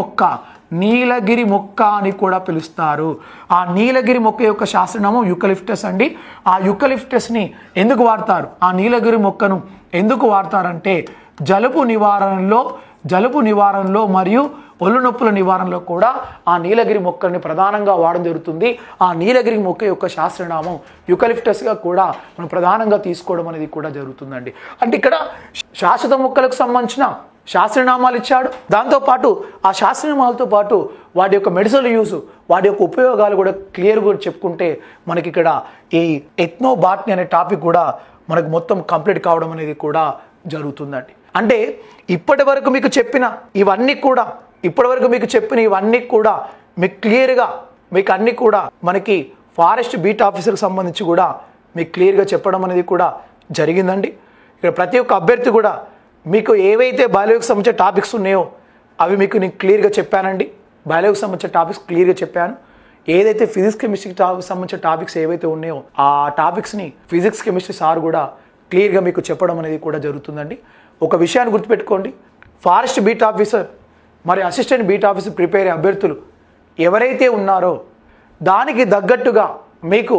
మొక్క అని కూడా పిలుస్తారు. ఆ నీలగిరి మొక్క యొక్క శాస్త్రనామం యూకలిప్టస్ అండి. ఆ యూకలిప్టస్ని ఎందుకు వాడతారు, ఆ నీలగిరి మొక్కను ఎందుకు వాడతారంటే జలుబు నివారణలో మరియు ఒళ్ళు నొప్పుల నివారణలో కూడా ఆ నీలగిరి మొక్కని ప్రధానంగా వాడడం జరుగుతుంది. ఆ నీలగిరి మొక్క యొక్క శాస్త్రనామం యూకలిప్టస్గా కూడా మనం ప్రధానంగా తీసుకోవడం అనేది కూడా జరుగుతుందండి. అంటే ఇక్కడ శాశ్వత మొక్కలకు సంబంధించిన శాస్త్రనామాలు ఇచ్చాడు, దాంతోపాటు ఆ శాస్త్రనామాలతో పాటు వాటి యొక్క మెడిసినల్ యూస్, వాటి యొక్క ఉపయోగాలు కూడా క్లియర్గా చెప్పుకుంటే మనకి ఇక్కడ ఈ ఎథ్నోబాటనీ అనే టాపిక్ కూడా మనకు మొత్తం కంప్లీట్ కావడం అనేది కూడా జరుగుతుందండి. అంటే ఇప్పటి వరకు మీకు చెప్పిన ఇవన్నీ కూడా మీకు క్లియర్గా మీకు అన్నీ కూడా మనకి ఫారెస్ట్ బీట్ ఆఫీసర్కి సంబంధించి కూడా మీకు క్లియర్గా చెప్పడం అనేది కూడా జరిగిందండి. ఇక్కడ ప్రతి ఒక్క అభ్యర్థి కూడా మీకు ఏవైతే బయాలజీకి సంబంధించిన టాపిక్స్ ఉన్నాయో అవి మీకు నేను క్లియర్గా చెప్పానండి. బయాలజీకి సంబంధించిన టాపిక్స్ క్లియర్గా చెప్పాను. ఏదైతే ఫిజిక్స్ కెమిస్ట్రీకి సంబంధించిన టాపిక్స్ ఏవైతే ఉన్నాయో ఆ టాపిక్స్ని ఫిజిక్స్ కెమిస్ట్రీ సార్ కూడా క్లియర్గా మీకు చెప్పడం అనేది కూడా జరుగుతుందండి. ఒక విషయాన్ని గుర్తుపెట్టుకోండి, ఫారెస్ట్ బీట్ ఆఫీసర్ మరి అసిస్టెంట్ బీట్ ఆఫీసర్ ప్రిపేర్ అయ్యే అభ్యర్థులు ఎవరైతే ఉన్నారో దానికి తగ్గట్టుగా మీకు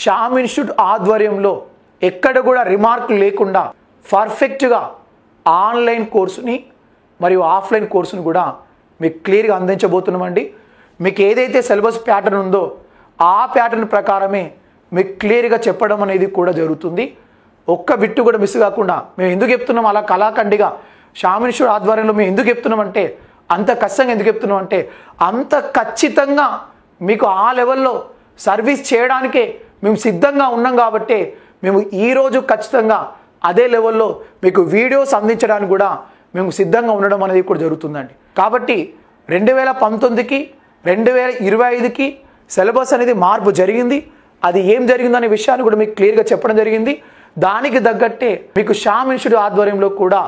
శ్యామ్ ఇన్స్టిట్యూట్ ఆధ్వర్యంలో ఎక్కడ కూడా రిమార్క్ లేకుండా పర్ఫెక్ట్గా ఆన్లైన్ కోర్సుని మరియు ఆఫ్లైన్ కోర్సుని కూడా మీకు క్లియర్గా అందించబోతున్నామండి. మీకు ఏదైతే సిలబస్ ప్యాటర్న్ ఉందో ఆ ప్యాటర్న్ ప్రకారమే మీకు క్లియర్గా చెప్పడం అనేది కూడా జరుగుతుంది. ఒక్క బిట్టు కూడా మిస్ కాకుండా మేము ఎందుకు చెప్తున్నాం అలా కళాఖండిగా శ్యామ్ ఇన్స్టిట్యూట్ ఆధ్వర్యంలో మేము ఎందుకు చెప్తున్నామంటే అంత కష్టంగా ఎందుకు చెప్తున్నామంటే అంత ఖచ్చితంగా మీకు ఆ లెవెల్లో సర్వీస్ చేయడానికే మేము సిద్ధంగా ఉన్నాం కాబట్టి మేము ఈరోజు ఖచ్చితంగా అదే లెవెల్లో మీకు వీడియోస్ అందించడానికి కూడా మేము సిద్ధంగా ఉండడం అనేది కూడా జరుగుతుందండి. కాబట్టి 2019కి 2025కి సిలబస్ అనేది మార్పు జరిగింది. అది ఏం జరిగిందనే విషయాన్ని కూడా మీకు క్లియర్గా చెప్పడం జరిగింది. దానికి తగ్గట్టే మీకు శ్యామ్ ఇన్స్టిట్యూట్ ఆధ్వర్యంలో కూడా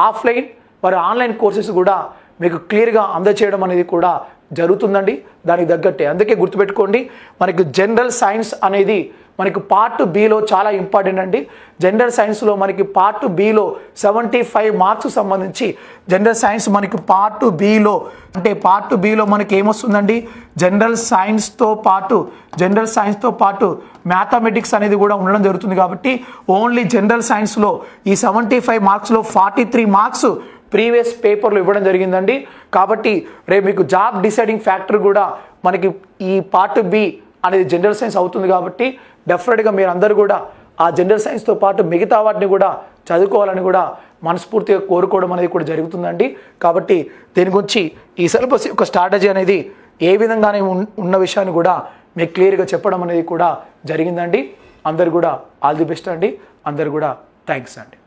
ఆఫ్లైన్ మరియు ఆన్లైన్ కోర్సెస్ కూడా మీకు క్లియర్గా అందజేయడం అనేది కూడా జరుగుతుందండి. దానికి తగ్గట్టే అందుకే గుర్తుపెట్టుకోండి, మనకి జనరల్ సైన్స్ అనేది మనకి పార్ట్ బిలో చాలా ఇంపార్టెంట్ అండి. జనరల్ సైన్స్లో మనకి పార్ట్ బిలో 75 మార్క్స్ సంబంధించి జనరల్ సైన్స్ మనకి పార్ట్ బిలో మనకి ఏమొస్తుందండి, జనరల్ సైన్స్తో పాటు మ్యాథమెటిక్స్ అనేది కూడా ఉండడం జరుగుతుంది. కాబట్టి ఓన్లీ జనరల్ సైన్స్లో ఈ 75 మార్క్స్లో 43 మార్క్స్ ప్రీవియస్ పేపర్లో ఇవ్వడం జరిగిందండి. కాబట్టి రేపు మీకు జాబ్ డిసైడింగ్ ఫ్యాక్టర్ కూడా మనకి ఈ పార్ట్ బి అనేది జనరల్ సైన్స్ అవుతుంది. కాబట్టి డెఫినెట్గా మీరు అందరూ కూడా ఆ జనరల్ సైన్స్తో పాటు మిగతా వాటిని కూడా చదువుకోవాలని కూడా మనస్ఫూర్తిగా కోరుకోవడం అనేది కూడా జరుగుతుందండి. కాబట్టి దీని గురించి ఈ సిలబస్ యొక్క స్ట్రాటజీ అనేది ఏ విధంగానే ఉన్న విషయాన్ని కూడా మీకు క్లియర్గా చెప్పడం అనేది కూడా జరిగిందండి. అందరు కూడా ఆల్ ది బెస్ట్ అండి. అందరు కూడా థ్యాంక్స్ అండి.